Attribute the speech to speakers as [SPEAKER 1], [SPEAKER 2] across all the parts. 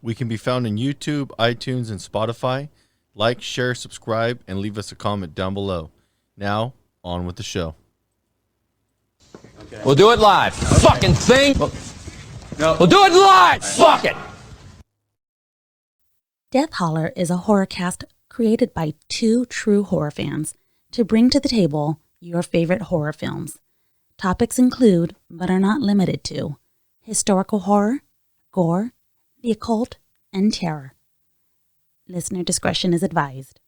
[SPEAKER 1] We can be found on YouTube, iTunes, and Spotify. Like, share, subscribe, and leave us a comment down below. Now, on with the show.
[SPEAKER 2] Okay. We'll do it live. Okay. Fucking thing. No. We'll do it live. Fuck it.
[SPEAKER 3] Death Holler is a horror cast created by two true horror fans to bring to the table your favorite horror films. Topics include, but are not limited to, historical horror, gore, the occult, and terror. Listener discretion is advised.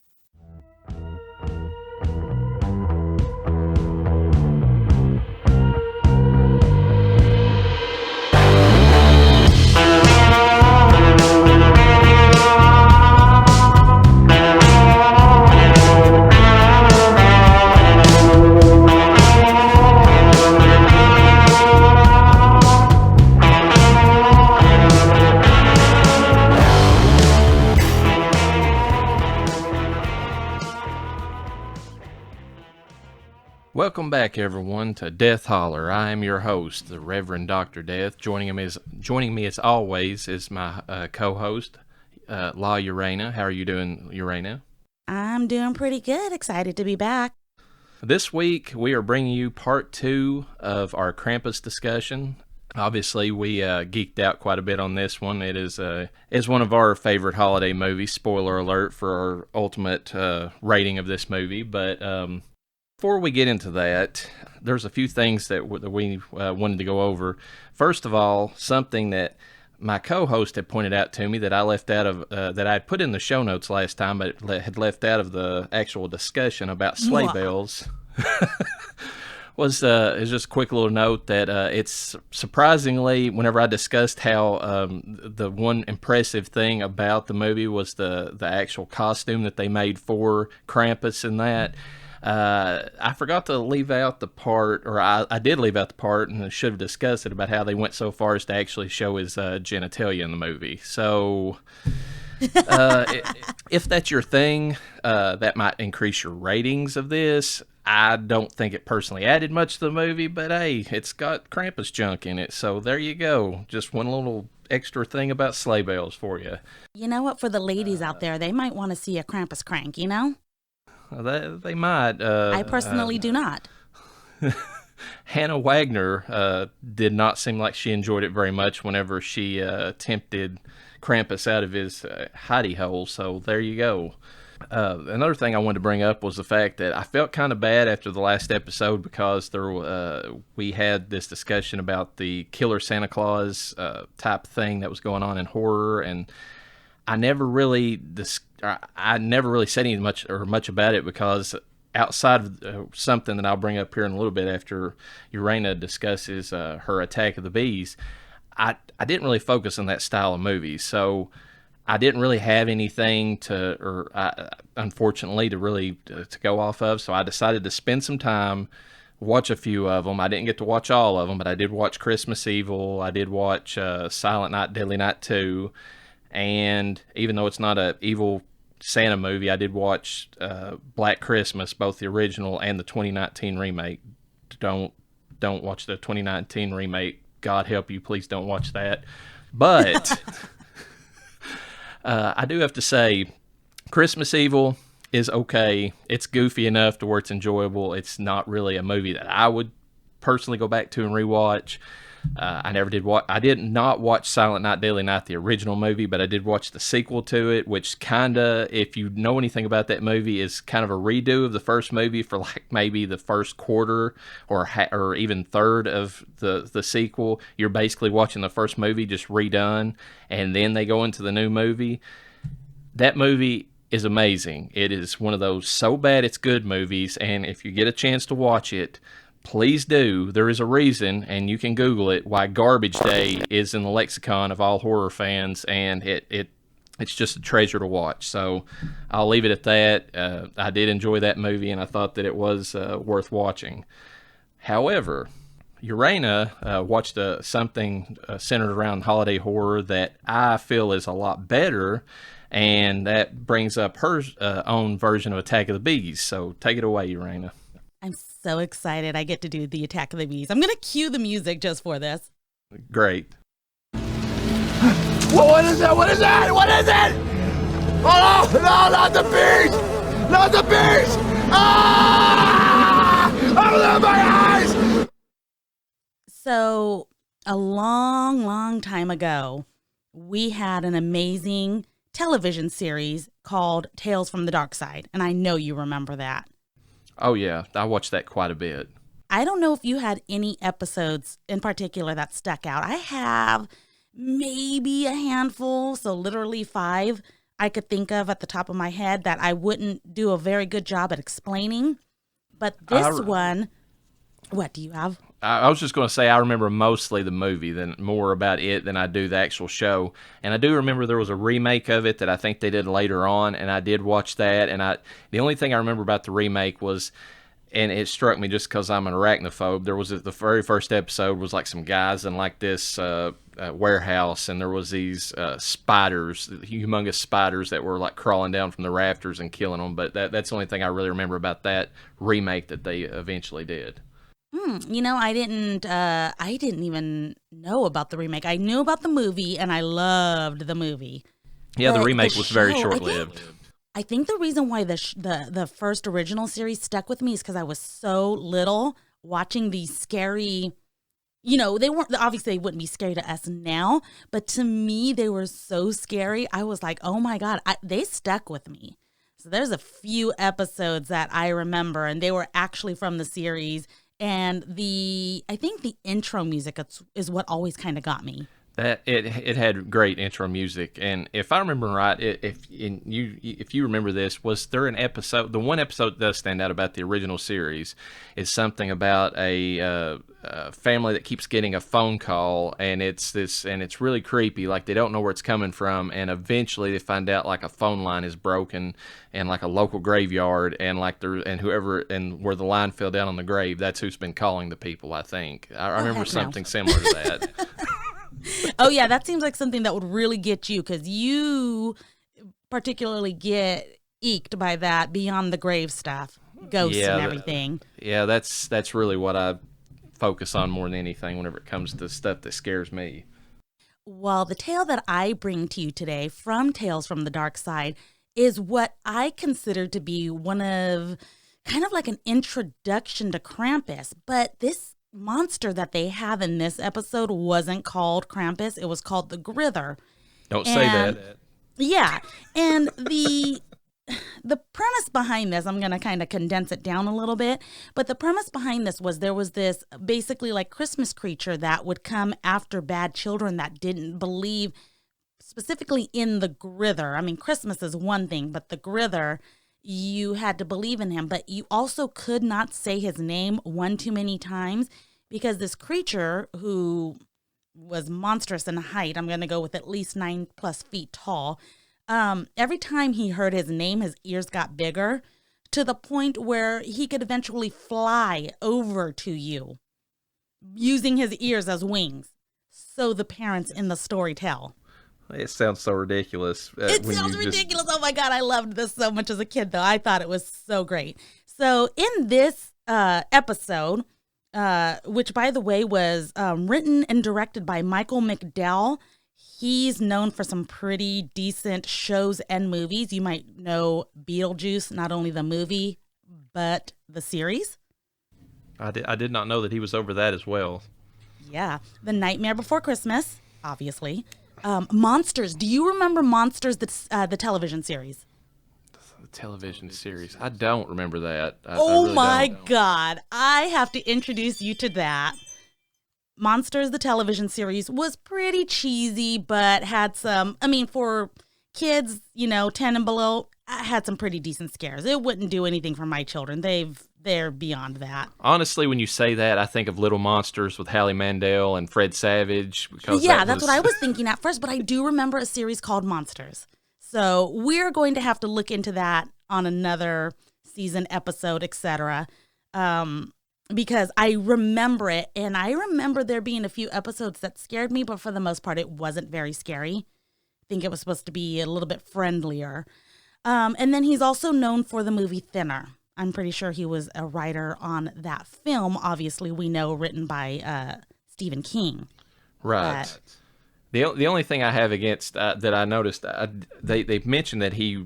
[SPEAKER 4] Welcome back, everyone, to Death Holler. I am your host, the Reverend Dr. Death. Joining me as always is my co-host, LlaReyna. How are you doing, LlaReyna?
[SPEAKER 3] I'm doing pretty good. Excited to be back.
[SPEAKER 4] This week, we are bringing you part 2 of our Krampus discussion. Obviously, we geeked out quite a bit on this one. It is one of our favorite holiday movies. Spoiler alert for our ultimate rating of this movie, but before we get into that, there's a few things that we wanted to go over. First of all, something that my co-host had pointed out to me that I left out of, that I had put in the show notes last time, but had left out of the actual discussion about sleigh bells, is just a quick little note that it's surprisingly, whenever I discussed how the one impressive thing about the movie was the actual costume that they made for Krampus and that, I forgot to leave out the part, or I did leave out the part, and I should have discussed it, about how they went so far as to actually show his genitalia in the movie. So, if that's your thing, that might increase your ratings of this. I don't think it personally added much to the movie, but hey, it's got Krampus junk in it, so there you go. Just one little extra thing about sleigh bells for you.
[SPEAKER 3] You know what? For the ladies out there, they might want to see a Krampus crank, you know?
[SPEAKER 4] They might.
[SPEAKER 3] I personally do not.
[SPEAKER 4] Hannah Wagner did not seem like she enjoyed it very much whenever she tempted Krampus out of his hidey hole, so there you go. Another thing I wanted to bring up was the fact that I felt kind of bad after the last episode because we had this discussion about the killer Santa Claus type thing that was going on in horror, and I never really said any much about it because outside of something that I'll bring up here in a little bit after LlaReyna discusses her Attack of the Bees, I didn't really focus on that style of movie, so I didn't really have anything unfortunately, to go off of, so I decided to spend some time, watch a few of them. I didn't get to watch all of them, but I did watch Christmas Evil, I did watch Silent Night, Deadly Night 2, and even though it's not an evil Santa movie, I did watch Black Christmas, both the original and the 2019 remake. Don't watch the 2019 remake. God help you, please don't watch that. But I do have to say, Christmas Evil is okay. It's goofy enough to where it's enjoyable. It's not really a movie that I would personally go back to and rewatch. I did not watch Silent Night, Deadly Night, the original movie, but I did watch the sequel to it, which kinda, if you know anything about that movie, is kind of a redo of the first movie for like maybe the first quarter or even third of the sequel. You're basically watching the first movie just redone, and then they go into the new movie. That movie is amazing. It is one of those so bad it's good movies, and if you get a chance to watch it, please do. There is a reason, and you can Google it, why Garbage Day is in the lexicon of all horror fans, and it's just a treasure to watch. So I'll leave it at that. I did enjoy that movie, and I thought that it was worth watching. However, LlaReyna watched something centered around holiday horror that I feel is a lot better, and that brings up her own version of Attack of the Bees. So take it away, LlaReyna.
[SPEAKER 3] I'm so excited I get to do the Attack of the Bees. I'm going to cue the music just for this.
[SPEAKER 4] Great.
[SPEAKER 2] What is it? What is it? What is it? Oh, no, not the beast! Not the beast! Ah! Open my eyes!
[SPEAKER 3] So, a long, long time ago, we had an amazing television series called Tales from the Dark Side, and I know you remember that.
[SPEAKER 4] Oh, yeah. I watched that quite a bit.
[SPEAKER 3] I don't know if you had any episodes in particular that stuck out. I have maybe a handful, so literally 5 I could think of at the top of my head that I wouldn't do a very good job at explaining. But this one, what do you have?
[SPEAKER 4] I was just going to say I remember mostly the movie, than more about it than I do the actual show. And I do remember there was a remake of it that I think they did later on, and I did watch that. And the only thing I remember about the remake was, and it struck me just because I'm an arachnophobe, there was the very first episode was like some guys in like this warehouse, and there was these spiders, humongous spiders that were like crawling down from the rafters and killing them. But that's the only thing I really remember about that remake that they eventually did.
[SPEAKER 3] I didn't even know about the remake. I knew about the movie, and I loved the movie.
[SPEAKER 4] Yeah, the remake
[SPEAKER 3] the
[SPEAKER 4] was very
[SPEAKER 3] show,
[SPEAKER 4] short-lived.
[SPEAKER 3] I think the reason why the first original series stuck with me is because I was so little watching these scary, they weren't, obviously they wouldn't be scary to us now, but to me they were so scary. I was like, oh my God, they stuck with me. So there's a few episodes that I remember, and they were actually from the series. And I think the intro music is what always kind of got me.
[SPEAKER 4] That it had great intro music, and if I remember right, if you remember this, was there an episode? The one episode that does stand out about the original series is something about a family that keeps getting a phone call, and it's really creepy. Like they don't know where it's coming from, and eventually they find out like a phone line is broken in like a local graveyard, and like where the line fell down on the grave, that's who's been calling the people. I think I remember something similar to that.
[SPEAKER 3] Oh, yeah, that seems like something that would really get you, because you particularly get eked by that beyond the grave stuff, ghosts and everything.
[SPEAKER 4] That's really what I focus on more than anything whenever it comes to stuff that scares me.
[SPEAKER 3] Well, the tale that I bring to you today from Tales from the Dark Side is what I consider to be one of kind of like an introduction to Krampus, but this monster that they have in this episode wasn't called Krampus. It was called the Grither.
[SPEAKER 4] Don't say that.
[SPEAKER 3] Yeah. And the premise behind this, I'm going to kind of condense it down a little bit, but the premise behind this was there was this basically like Christmas creature that would come after bad children that didn't believe specifically in the Grither. I mean, Christmas is one thing, but the Grither, you had to believe in him, but you also could not say his name one too many times, because this creature, who was monstrous in height, I'm going to go with at least 9+ feet tall, every time he heard his name, his ears got bigger to the point where he could eventually fly over to you using his ears as wings. So the parents in the story tell.
[SPEAKER 4] It sounds so ridiculous.
[SPEAKER 3] It sounds ridiculous. Oh my God, I loved this so much as a kid, though. I thought it was so great. So in this episode, which by the way was written and directed by Michael McDowell, he's known for some pretty decent shows and movies. You might know Beetlejuice, not only the movie, but the series.
[SPEAKER 4] I did not know that he was over that as well.
[SPEAKER 3] Yeah. The Nightmare Before Christmas, obviously. Monsters. Do you remember Monsters, the television series?
[SPEAKER 4] The television series. I don't remember that. I
[SPEAKER 3] really my
[SPEAKER 4] don't.
[SPEAKER 3] God. I have to introduce you to that. Monsters, the television series, was pretty cheesy, but had some, for kids, 10 and below, I had some pretty decent scares. It wouldn't do anything for my children. They're beyond that.
[SPEAKER 4] Honestly, when you say that, I think of Little Monsters with Hallie Mandel and Fred Savage. Because
[SPEAKER 3] that's what I was thinking at first, but I do remember a series called Monsters. So we're going to have to look into that on another season, episode, etc. Because I remember it, and I remember there being a few episodes that scared me, but for the most part, it wasn't very scary. I think it was supposed to be a little bit friendlier. And then he's also known for the movie Thinner. I'm pretty sure he was a writer on that film, obviously we know, written by Stephen King.
[SPEAKER 4] Right. The only thing I have against that I noticed, they've mentioned that he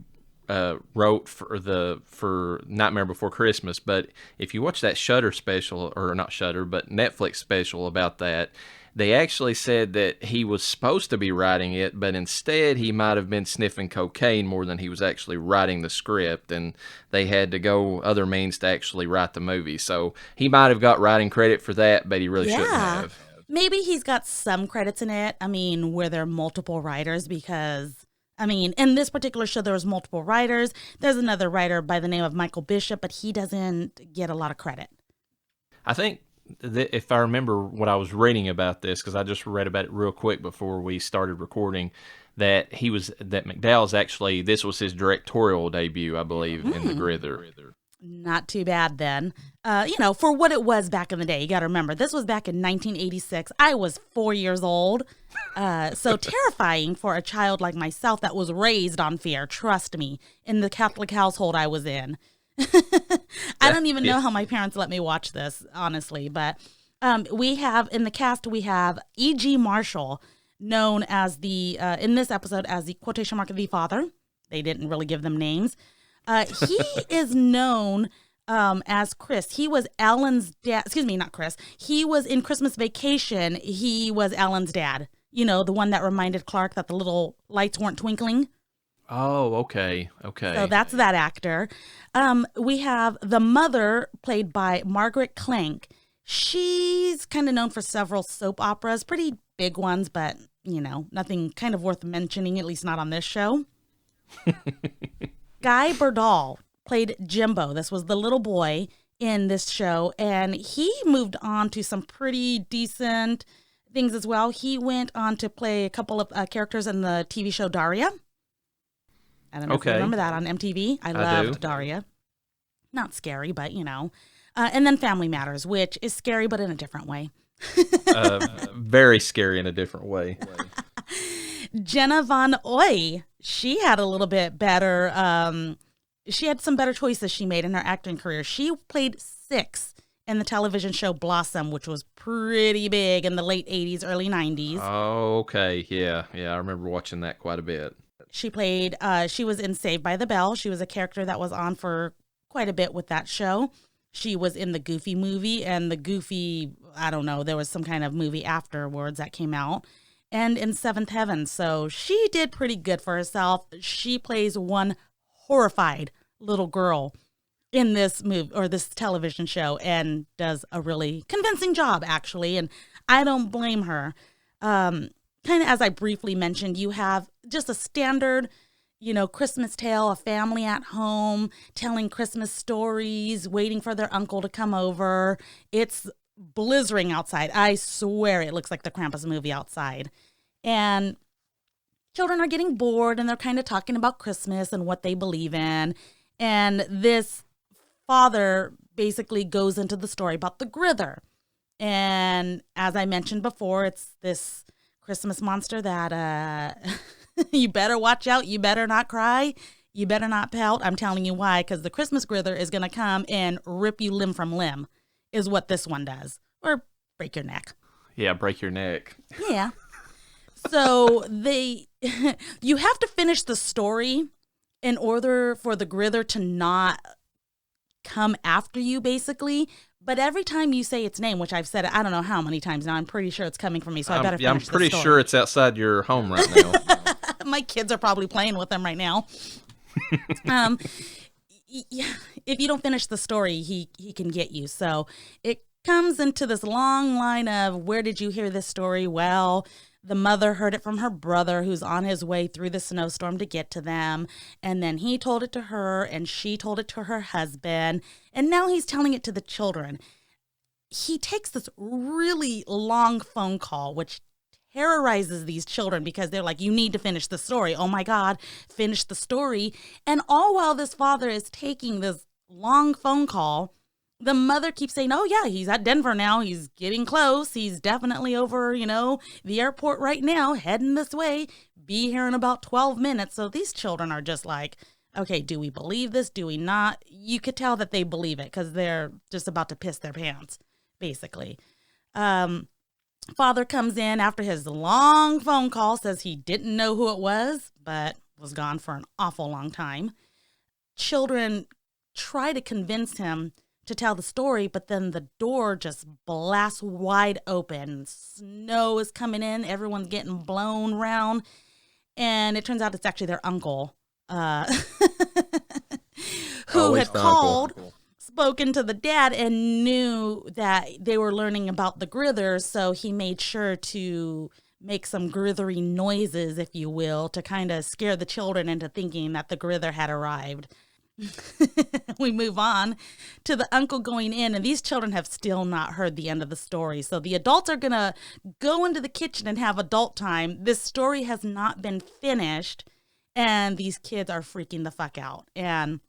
[SPEAKER 4] wrote for Nightmare Before Christmas, but if you watch that Shudder special, or not Shudder, but Netflix special about that, they actually said that he was supposed to be writing it, but instead he might have been sniffing cocaine more than he was actually writing the script, and they had to go other means to actually write the movie. So he might have got writing credit for that, but he really shouldn't have.
[SPEAKER 3] Maybe he's got some credits in it. I mean, were there multiple writers? Because, I mean, in this particular show, there was multiple writers. There's another writer by the name of Michael Bishop, but he doesn't get a lot of credit.
[SPEAKER 4] I think that if I remember what I was reading about this, because I just read about it real quick before we started recording, that McDowell's actually, this was his directorial debut, I believe, in The Grither.
[SPEAKER 3] Not too bad then. For what it was back in the day. You got to remember, this was back in 1986. I was 4 years old. So terrifying for a child like myself that was raised on fear. Trust me, in the Catholic household I was in. I don't even know how my parents let me watch this, honestly. But we have, in the cast, we have E.G. Marshall, known as in this episode, as the quotation mark of the father. They didn't really give them names. He is known as Chris. He was Alan's dad. Excuse me, not Chris. He was in Christmas Vacation. He was Alan's dad. You know, the one that reminded Clark that the little lights weren't twinkling.
[SPEAKER 4] Oh, okay.
[SPEAKER 3] So that's that actor. We have the mother, played by Margaret Clank. She's kind of known for several soap operas, pretty big ones, but, nothing kind of worth mentioning, at least not on this show. Guy Berdall played Jimbo. This was the little boy in this show, and he moved on to some pretty decent things as well. He went on to play a couple of characters in the TV show Daria. I don't know if you remember that on MTV. I loved Daria. Not scary, but, and then Family Matters, which is scary, but in a different way.
[SPEAKER 4] Very scary in a different way.
[SPEAKER 3] Jenna Von Oy, she had a little bit better, she had some better choices she made in her acting career. She played Six in the television show Blossom, which was pretty big in the late 80s, early 90s.
[SPEAKER 4] Oh, okay. Yeah, I remember watching that quite a bit.
[SPEAKER 3] She played, she was in Saved by the Bell. She was a character that was on for quite a bit with that show. She was in the Goofy movie, and the Goofy, I don't know, there was some kind of movie afterwards that came out. And in Seventh Heaven. So she did pretty good for herself. She plays one horrified little girl in this movie or this television show, and does a really convincing job, actually. And I don't blame her. Kind of as I briefly mentioned, you have just a standard, Christmas tale, a family at home telling Christmas stories, waiting for their uncle to come over. It's blizzarding outside. I swear it looks like the Krampus movie outside. And children are getting bored, and they're kind of talking about Christmas and what they believe in. And this father basically goes into the story about the Grither. And as I mentioned before, it's this Christmas monster that you better watch out. You better not cry. You better not pout. I'm telling you why, because the Christmas Grither is going to come and rip you limb from limb, is what this one does. Or break your neck.
[SPEAKER 4] Yeah, break your neck.
[SPEAKER 3] Yeah. So you have to finish the story in order for the Grither to not come after you, basically. But every time you say its name, which I've said it, I don't know how many times now, I'm pretty sure it's coming for me, so I better finish the story.
[SPEAKER 4] I'm pretty sure it's outside your home right now.
[SPEAKER 3] My kids are probably playing with them right now. If you don't finish the story, he can get you. So it comes into this long line of, where did you hear this story? Well, the mother heard it from her brother, who's on his way through the snowstorm to get to them. And then he told it to her, and she told it to her husband. And now he's telling it to the children. He takes this really long phone call, which terrorizes these children, because they're like, you need to finish the story. Oh my God, finish the story. And all while this father is taking this long phone call, the mother keeps saying, oh yeah, he's at Denver now. He's getting close. He's definitely over, the airport right now, heading this way. Be here in about 12 minutes. So these children are just like, okay, do we believe this? Do we not? You could tell that they believe it, because they're just about to piss their pants, basically. Father comes in after his long phone call, says he didn't know who it was, but was gone for an awful long time. Children try to convince him to tell the story, but then the door just blasts wide open. Snow is coming in. Everyone's getting blown around. And it turns out it's actually their uncle who
[SPEAKER 1] Always
[SPEAKER 3] had
[SPEAKER 1] the
[SPEAKER 3] called,
[SPEAKER 1] uncle.
[SPEAKER 3] spoken to the dad, and knew that they were learning about the grithers. So he made sure to make some grithery noises, if you will, to kind of scare the children into thinking that the grither had arrived. We move on to the uncle going in, and these children have still not heard the end of the story. So the adults are going to go into the kitchen and have adult time. This story has not been finished, and these kids are freaking the fuck out. And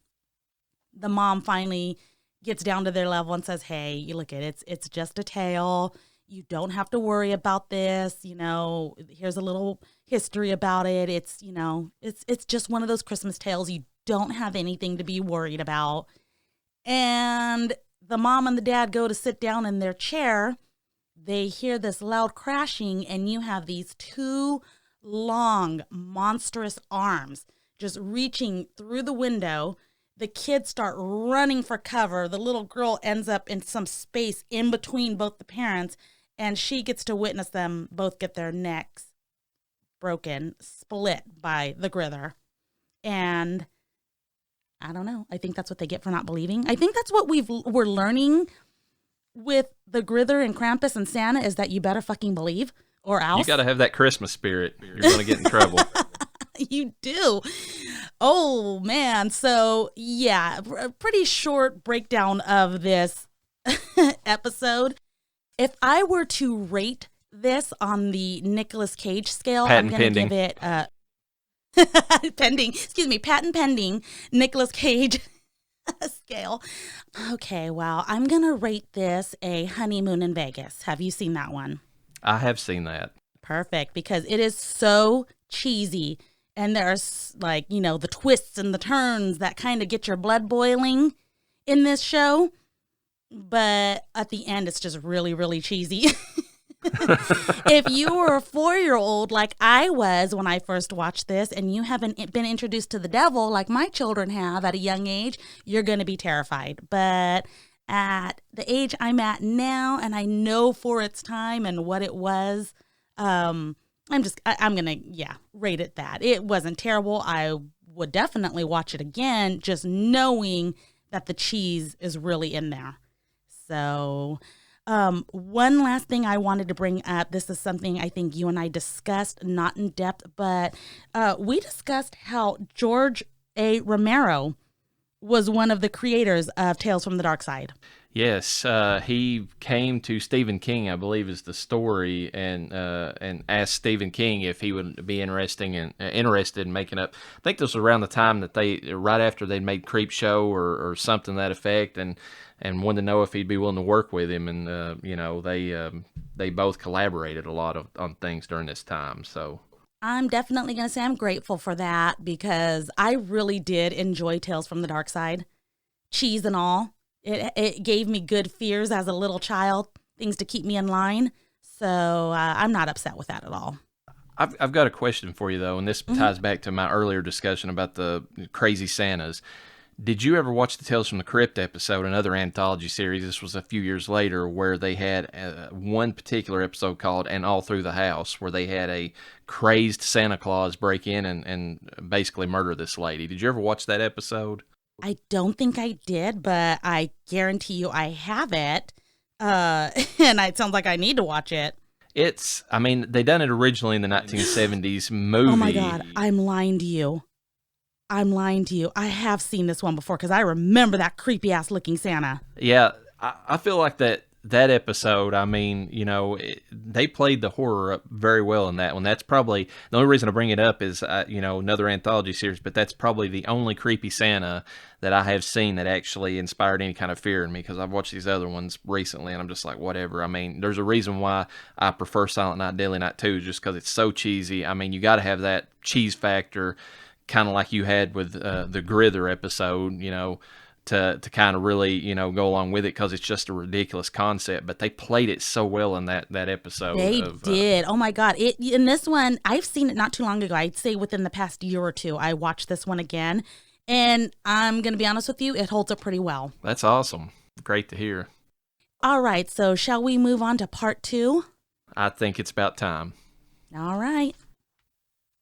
[SPEAKER 3] the mom finally gets down to their level and says, hey, you look at it, it's just a tale. You don't have to worry about this. You know, here's a little history about it. It's, you know, it's just one of those Christmas tales. You don't have anything to be worried about. And the mom and the dad go to sit down in their chair. They hear this loud crashing, and you have these two long, monstrous arms just reaching through the window. The kids start running for cover. The little girl ends up in some space in between both the parents, and she gets to witness them both get their necks broken, split by the grither. And I don't know. I think that's what they get for not believing. I think that's what we're learning with the grither and Krampus and Santa, is that you better fucking believe, or else.
[SPEAKER 4] You got to have that Christmas spirit. You're going to get in trouble.
[SPEAKER 3] You do. Oh, man. So, yeah, a pretty short breakdown of this episode. If I were to rate this on the Nicolas Cage scale, I'm going to give it patent pending Nicolas Cage scale. Okay, well, I'm going to rate this a honeymoon in Vegas. Have you seen that one?
[SPEAKER 4] I have seen that.
[SPEAKER 3] Perfect, because it is so cheesy. And there's, like, you know, the twists and the turns that kind of get your blood boiling in this show. But at the end, it's just really, really cheesy. If you were a 4-year-old like I was when I first watched this, and you haven't been introduced to the devil like my children have at a young age, you're going to be terrified. But at the age I'm at now, and I know for its time and what it was, I'm going to, rate it that. It wasn't terrible. I would definitely watch it again, just knowing that the cheese is really in there. So, one last thing I wanted to bring up. This is something I think you and I discussed, not in depth, but we discussed how George A. Romero was one of the creators of Tales from the Dark Side.
[SPEAKER 4] Yes, he came to Stephen King, I believe is the story, and asked Stephen King if he would be interested in making up. I think this was around the time that right after they'd made Creepshow or something to that effect, and wanted to know if he'd be willing to work with him, and they both collaborated a lot on things during this time. So
[SPEAKER 3] I'm definitely going to say I'm grateful for that, because I really did enjoy Tales from the Dark Side, cheese and all. It gave me good fears as a little child, things to keep me in line. So I'm not upset with that at all.
[SPEAKER 4] I've got a question for you, though, and this ties back to my earlier discussion about the crazy Santas. Did you ever watch the Tales from the Crypt episode, another anthology series? This was a few years later, where they had one particular episode called And All Through the House, where they had a crazed Santa Claus break in and basically murder this lady. Did you ever watch that episode?
[SPEAKER 3] I don't think I did, but I guarantee you I have it. And it sounds like I need to watch it.
[SPEAKER 4] They done it originally in the 1970s movie.
[SPEAKER 3] Oh my God, I'm lying to you. I have seen this one before, because I remember that creepy ass looking Santa.
[SPEAKER 4] Yeah, I feel like that episode, they played the horror up very well in that one. That's probably the only reason I bring it up is, another anthology series, but that's probably the only creepy Santa that I have seen that actually inspired any kind of fear in me, because I've watched these other ones recently and I'm just like, whatever. I mean, there's a reason why I prefer Silent Night, Deadly Night 2, just because it's so cheesy. I mean, you got to have that cheese factor, kind of like you had with the Grither episode, to kind of really, go along with it because it's just a ridiculous concept. But they played it so well in that episode.
[SPEAKER 3] They did. Oh my God. In this one, I've seen it not too long ago. I'd say within the past year or two, I watched this one again. And I'm going to be honest with you, it holds up pretty well.
[SPEAKER 4] That's awesome. Great to hear.
[SPEAKER 3] All right. So shall we move on to part 2?
[SPEAKER 4] I think it's about time.
[SPEAKER 3] All right.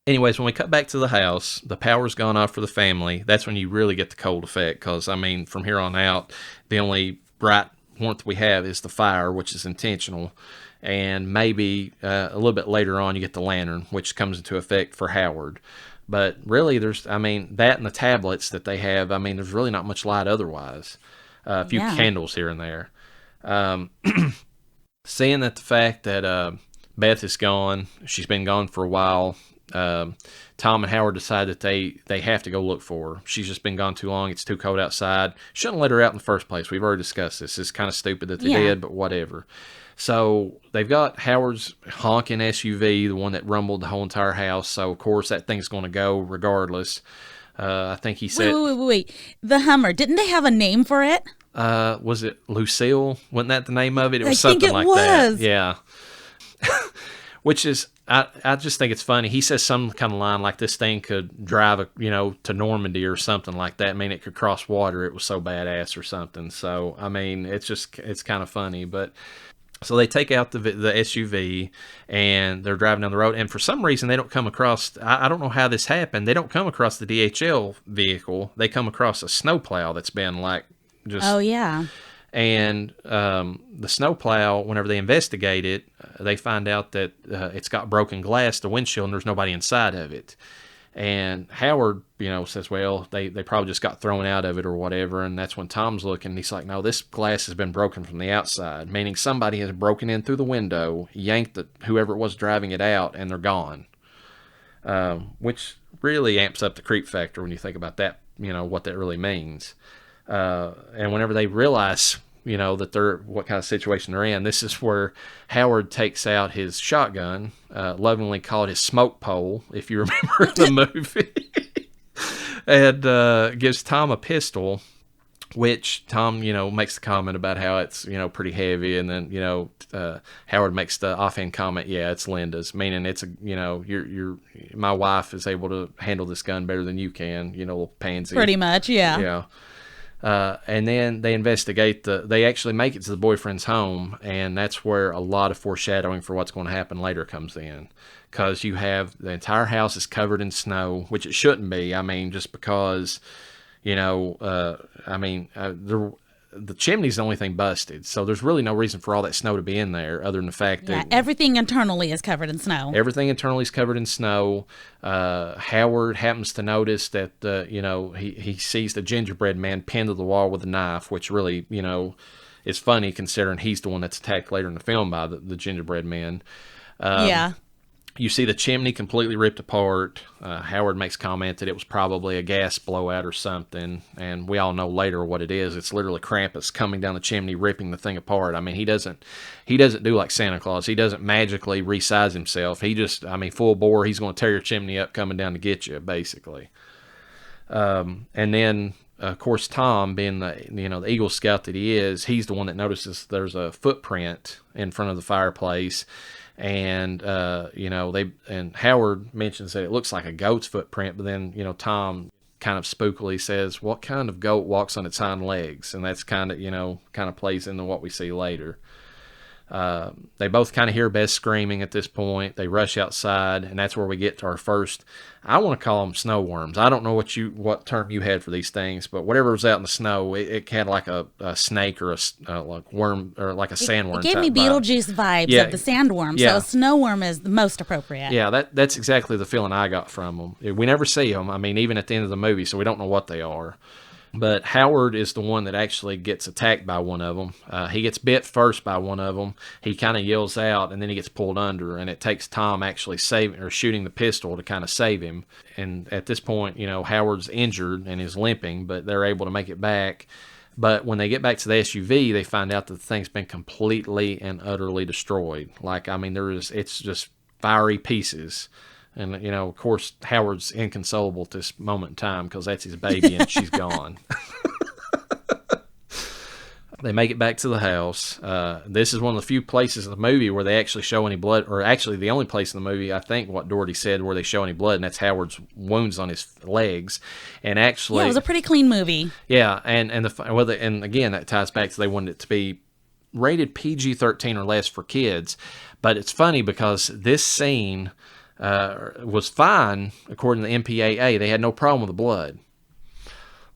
[SPEAKER 4] Anyways, when we cut back to the house, the power's gone off for the family. That's when you really get the cold effect because, from here on out, the only bright warmth we have is the fire, which is intentional. And maybe a little bit later on, you get the lantern, which comes into effect for Howard. But really, there's, that and the tablets that they have, there's really not much light otherwise. A few candles here and there. Seeing that the fact that Beth is gone, she's been gone for a while, Tom and Howard decide that they have to go look for her. She's just been gone too long. It's too cold outside. Shouldn't let her out in the first place. We've already discussed this. It's kind of stupid that they did, but whatever. So they've got Howard's honking SUV, the one that rumbled the whole entire house. So, of course, that thing's going to go regardless. I think he said...
[SPEAKER 3] Wait. The Hummer. Didn't they have a name for it?
[SPEAKER 4] Was it Lucille? Wasn't that the name of it? It was
[SPEAKER 3] I think
[SPEAKER 4] something
[SPEAKER 3] it
[SPEAKER 4] like
[SPEAKER 3] was.
[SPEAKER 4] that. Yeah. Which is... I just think it's funny. He says some kind of line like this thing could drive, to Normandy or something like that. It could cross water. It was so badass or something. So, it's kind of funny. But so they take out the SUV and they're driving down the road. And for some reason, they don't come across, I don't know how this happened. They don't come across the DHL vehicle. They come across a snowplow that's been just.
[SPEAKER 3] Oh, yeah.
[SPEAKER 4] And the snowplow, whenever they investigate it, they find out that it's got broken glass, the windshield, and there's nobody inside of it. And Howard, says, well, they probably just got thrown out of it or whatever. And that's when Tom's looking. He's like, no, this glass has been broken from the outside, meaning somebody has broken in through the window, yanked whoever it was driving it out, and they're gone. Which really amps up the creep factor when you think about that, what that really means. And whenever they realize, that what kind of situation they're in, this is where Howard takes out his shotgun, lovingly called his smoke pole, if you remember the movie, and gives Tom a pistol, which Tom, makes the comment about how it's, pretty heavy. And then, Howard makes the offhand comment, yeah, it's Linda's, meaning it's my wife is able to handle this gun better than you can, little pansy.
[SPEAKER 3] Pretty much, yeah.
[SPEAKER 4] Yeah. And then they investigate they actually make it to the boyfriend's home, and that's where a lot of foreshadowing for what's going to happen later comes in. Because you have the entire house is covered in snow, which it shouldn't be. Just because, the chimney's the only thing busted. So there's really no reason for all that snow to be in there other than the fact that...
[SPEAKER 3] everything internally is covered in snow.
[SPEAKER 4] Everything internally is covered in snow. Howard happens to notice that, he sees the gingerbread man pinned to the wall with a knife, which really, is funny considering he's the one that's attacked later in the film by the gingerbread man.
[SPEAKER 3] Yeah.
[SPEAKER 4] You see the chimney completely ripped apart. Howard makes comment that it was probably a gas blowout or something, and we all know later what it is. It's literally Krampus coming down the chimney, ripping the thing apart. He doesn't do like Santa Claus. He doesn't magically resize himself. He just, full bore. He's going to tear your chimney up, coming down to get you, basically. And then, of course, Tom, being the Eagle Scout that he is, he's the one that notices there's a footprint in front of the fireplace. And, and Howard mentions that it looks like a goat's footprint, but then, Tom kind of spookily says, what kind of goat walks on its hind legs? And that's kind of plays into what we see later. They both kind of hear Beth screaming at this point. They rush outside, and that's where we get to our first, I want to call them snow worms. I don't know what term you had for these things, but whatever was out in the snow, it had like a snake or a like worm or like a sandworm.
[SPEAKER 3] It gave me Beetlejuice vibes of the sandworm, so a snow worm is the most appropriate.
[SPEAKER 4] Yeah, that's exactly the feeling I got from them. We never see them, even at the end of the movie, so we don't know what they are. But Howard is the one that actually gets attacked by one of them. He gets bit first by one of them. He kind of yells out, and then he gets pulled under, and it takes Tom actually shooting the pistol to kind of save him. And at this point, Howard's injured and is limping, but they're able to make it back. But when they get back to the SUV, they find out that the thing's been completely and utterly destroyed. It's just fiery pieces. And, of course, Howard's inconsolable at this moment in time because that's his baby and she's gone. They make it back to the house. This is one of the few places in the movie where they actually show any blood, or actually the only place in the movie, I think, what Doherty said, where they show any blood, and that's Howard's wounds on his legs. And actually,
[SPEAKER 3] Yeah, it was a pretty clean movie.
[SPEAKER 4] yeah, and again, that ties back to they wanted it to be rated PG-13 or less for kids. But it's funny because this scene was fine according to the MPAA. They had no problem with the blood,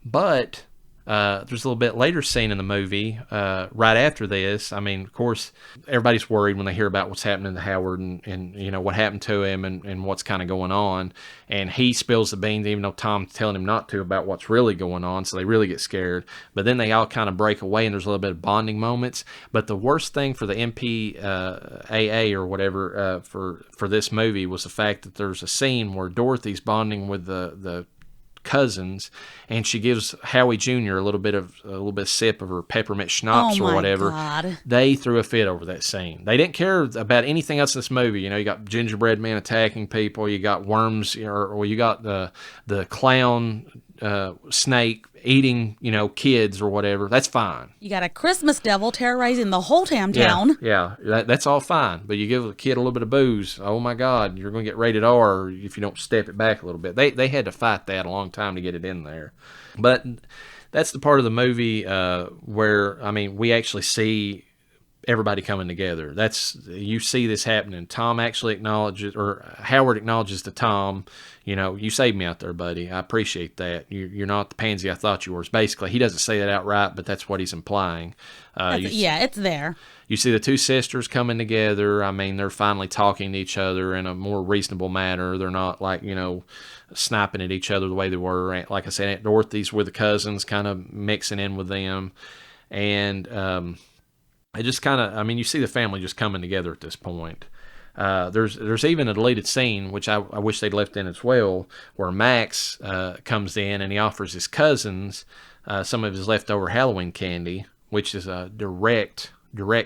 [SPEAKER 4] but there's a little bit later scene in the movie right after this. I mean, of course, everybody's worried when they hear about what's happening to Howard and you know, what happened to him and what's kind of going on. And he spills the beans, even though Tom's telling him not to, about what's really going on. So they really get scared. But then they all kind of break away and there's a little bit of bonding moments. But the worst thing for the MPAA or whatever for this movie was the fact that there's a scene where Dorothy's bonding with the cousins, and she gives Howie Jr. a little bit of sip of her peppermint schnapps or whatever.
[SPEAKER 3] God.
[SPEAKER 4] They threw a fit over that scene. They didn't care about anything else in this movie. You know, you got gingerbread man attacking people, you got worms, or you got the clown snake eating, you know, kids or whatever. That's fine.
[SPEAKER 3] You got a Christmas devil terrorizing the whole damn town.
[SPEAKER 4] Yeah, that's all fine. But you give a kid a little bit of booze, oh my God, you're going to get rated R if you don't step it back a little bit. They had to fight that a long time to get it in there. But that's the part of the movie where, I mean, we actually see everybody coming together. You see this happening. Tom actually acknowledges, or Howard acknowledges to Tom, you know, you saved me out there, buddy. I appreciate that. You're not the pansy I thought you were. Basically, he doesn't say that outright, but that's what he's implying.
[SPEAKER 3] Yeah, it's there.
[SPEAKER 4] You see the two sisters coming together. I mean, they're finally talking to each other in a more reasonable manner. They're not like, you know, sniping at each other the way they were. Like I said, Aunt Dorothy's with the cousins, kind of mixing in with them. And it just kind of, I mean, you see the family just coming together at this point. There's even a deleted scene, which I wish they'd left in as well, where Max comes in and he offers his cousins some of his leftover Halloween candy, which is a direct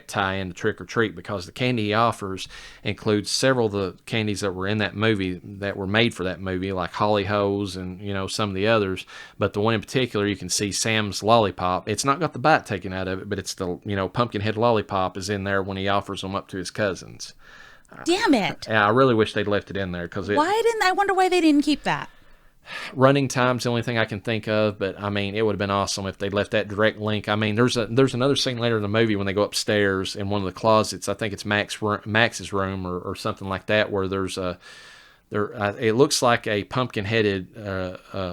[SPEAKER 4] tie-in to Trick or Treat, because the candy he offers includes several of the candies that were in that movie that were made for that movie, like Holly Hoes and, you know, some of the others. But the one in particular, you can see Sam's lollipop. It's not got the bite taken out of it, but it's the, you know, pumpkin head lollipop is in there when he offers them up to his cousins.
[SPEAKER 3] Damn it.
[SPEAKER 4] Yeah, I really wish they'd left it in there, because
[SPEAKER 3] I wonder why they didn't keep that.
[SPEAKER 4] Running time's the only thing I can think of, but I mean, it would have been awesome if they'd left that direct link. I mean, there's another scene later in the movie when they go upstairs in one of the closets. I think it's Max's room or something like that, where it looks like a pumpkin-headed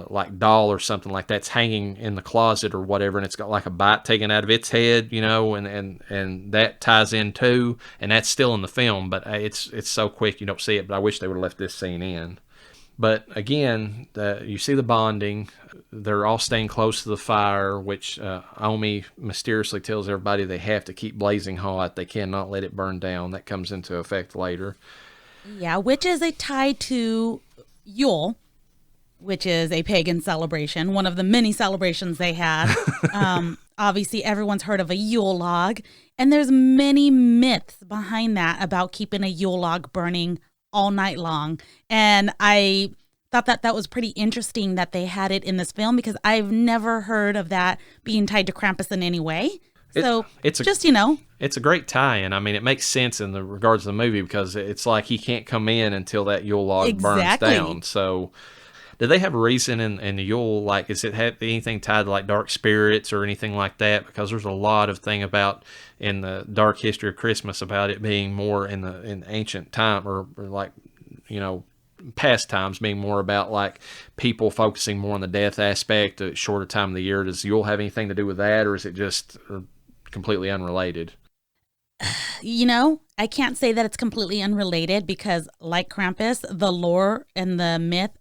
[SPEAKER 4] like doll or something like that's hanging in the closet or whatever, and it's got like a bite taken out of its head, you know, and that ties in too, and that's still in the film, but it's so quick you don't see it. But I wish they would have left this scene in. But again, you see the bonding. They're all staying close to the fire, which Omi mysteriously tells everybody they have to keep blazing hot. They cannot let it burn down. That comes into effect later.
[SPEAKER 3] Yeah, which is a tie to Yule, which is a pagan celebration, one of the many celebrations they had. Obviously, everyone's heard of a Yule log, and there's many myths behind that about keeping a Yule log burning all night long. And I thought that was pretty interesting that they had it in this film, because I've never heard of that being tied to Krampus in any way. So it's a great tie-in. I mean, it makes sense in the regards of the movie, because it's like he can't come in until that Yule log burns down. So did they have a reason in the Yule, like, is it have anything tied to like dark spirits or anything like that? Because there's a lot of thing about in the dark history of Christmas about it being more in ancient time, or like, you know, past times, being more about like people focusing more on the death aspect, a shorter time of the year. Does Yule have anything to do with that, or is it just completely unrelated? You know, I can't say that it's completely unrelated, because like Krampus, the lore and the myth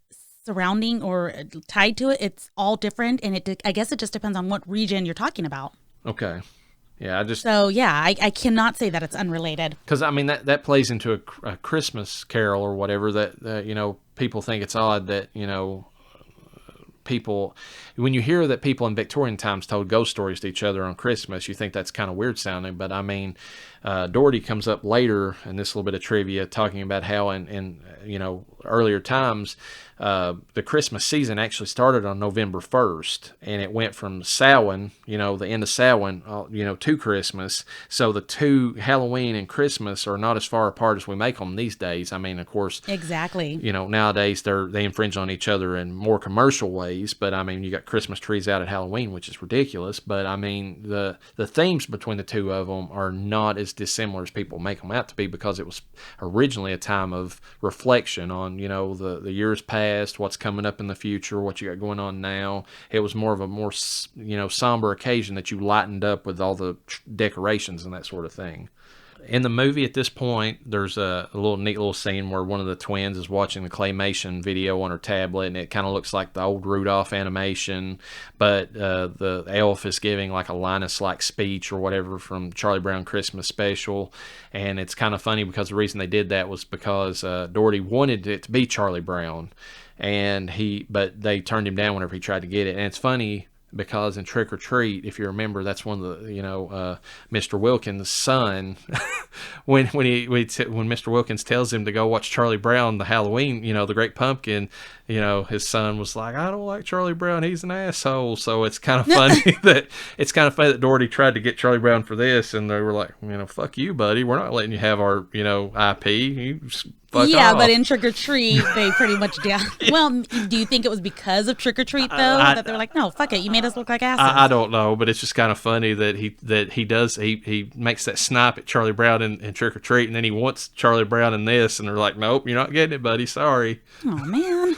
[SPEAKER 3] surrounding or tied to it, it's all different, and I guess it just depends on what region you're talking about. Okay.
[SPEAKER 4] Yeah,
[SPEAKER 3] I cannot say that it's unrelated.
[SPEAKER 4] Because, I mean, that plays into a Christmas carol or whatever that, you know, people think it's odd that, you know, people, when you hear that people in Victorian times told ghost stories to each other on Christmas, you think that's kind of weird sounding. But, I mean, Doherty comes up later in this little bit of trivia talking about how in you know, earlier times, the Christmas season actually started on November 1st, and it went from Samhain, the end of Samhain, to Christmas. So the two, Halloween and Christmas, are not as far apart as we make them these days. I mean, of course,
[SPEAKER 3] exactly.
[SPEAKER 4] Nowadays they infringe on each other in more commercial ways. But I mean, you got Christmas trees out at Halloween, which is ridiculous. But I mean, the themes between the two of them are not as dissimilar as people make them out to be, because it was originally a time of reflection on the years past, what's coming up in the future, what you got going on now. It was more of a somber occasion that you lightened up with all the decorations and that sort of thing. In the movie at this point, there's a neat little scene where one of the twins is watching the claymation video on her tablet, and it kind of looks like the old Rudolph animation, but the elf is giving like a Linus-like speech or whatever from Charlie Brown Christmas Special. And it's kind of funny because the reason they did that was because Doherty wanted it to be Charlie Brown, but they turned him down whenever he tried to get it. And it's funny because in Trick or Treat, if you remember, that's one of the Mr. Wilkins' son. when Mr. Wilkins tells him to go watch Charlie Brown, the Halloween, the Great Pumpkin, his son was like, "I don't like Charlie Brown, he's an asshole." So it's kind of funny that Doherty tried to get Charlie Brown for this, and they were like, "Fuck you, buddy, we're not letting you have our IP." You fuck off.
[SPEAKER 3] But in Trick or Treat, they pretty much did. Well, do you think it was because of Trick or Treat though that they're like, "No, fuck it, you made us look like assholes"?
[SPEAKER 4] I don't know, but it's just kind of funny that he makes that snipe at Charlie Brown in Trick or Treat, and then he wants Charlie Brown in this, and they're like, "Nope, you're not getting it, buddy. Sorry."
[SPEAKER 3] Oh man.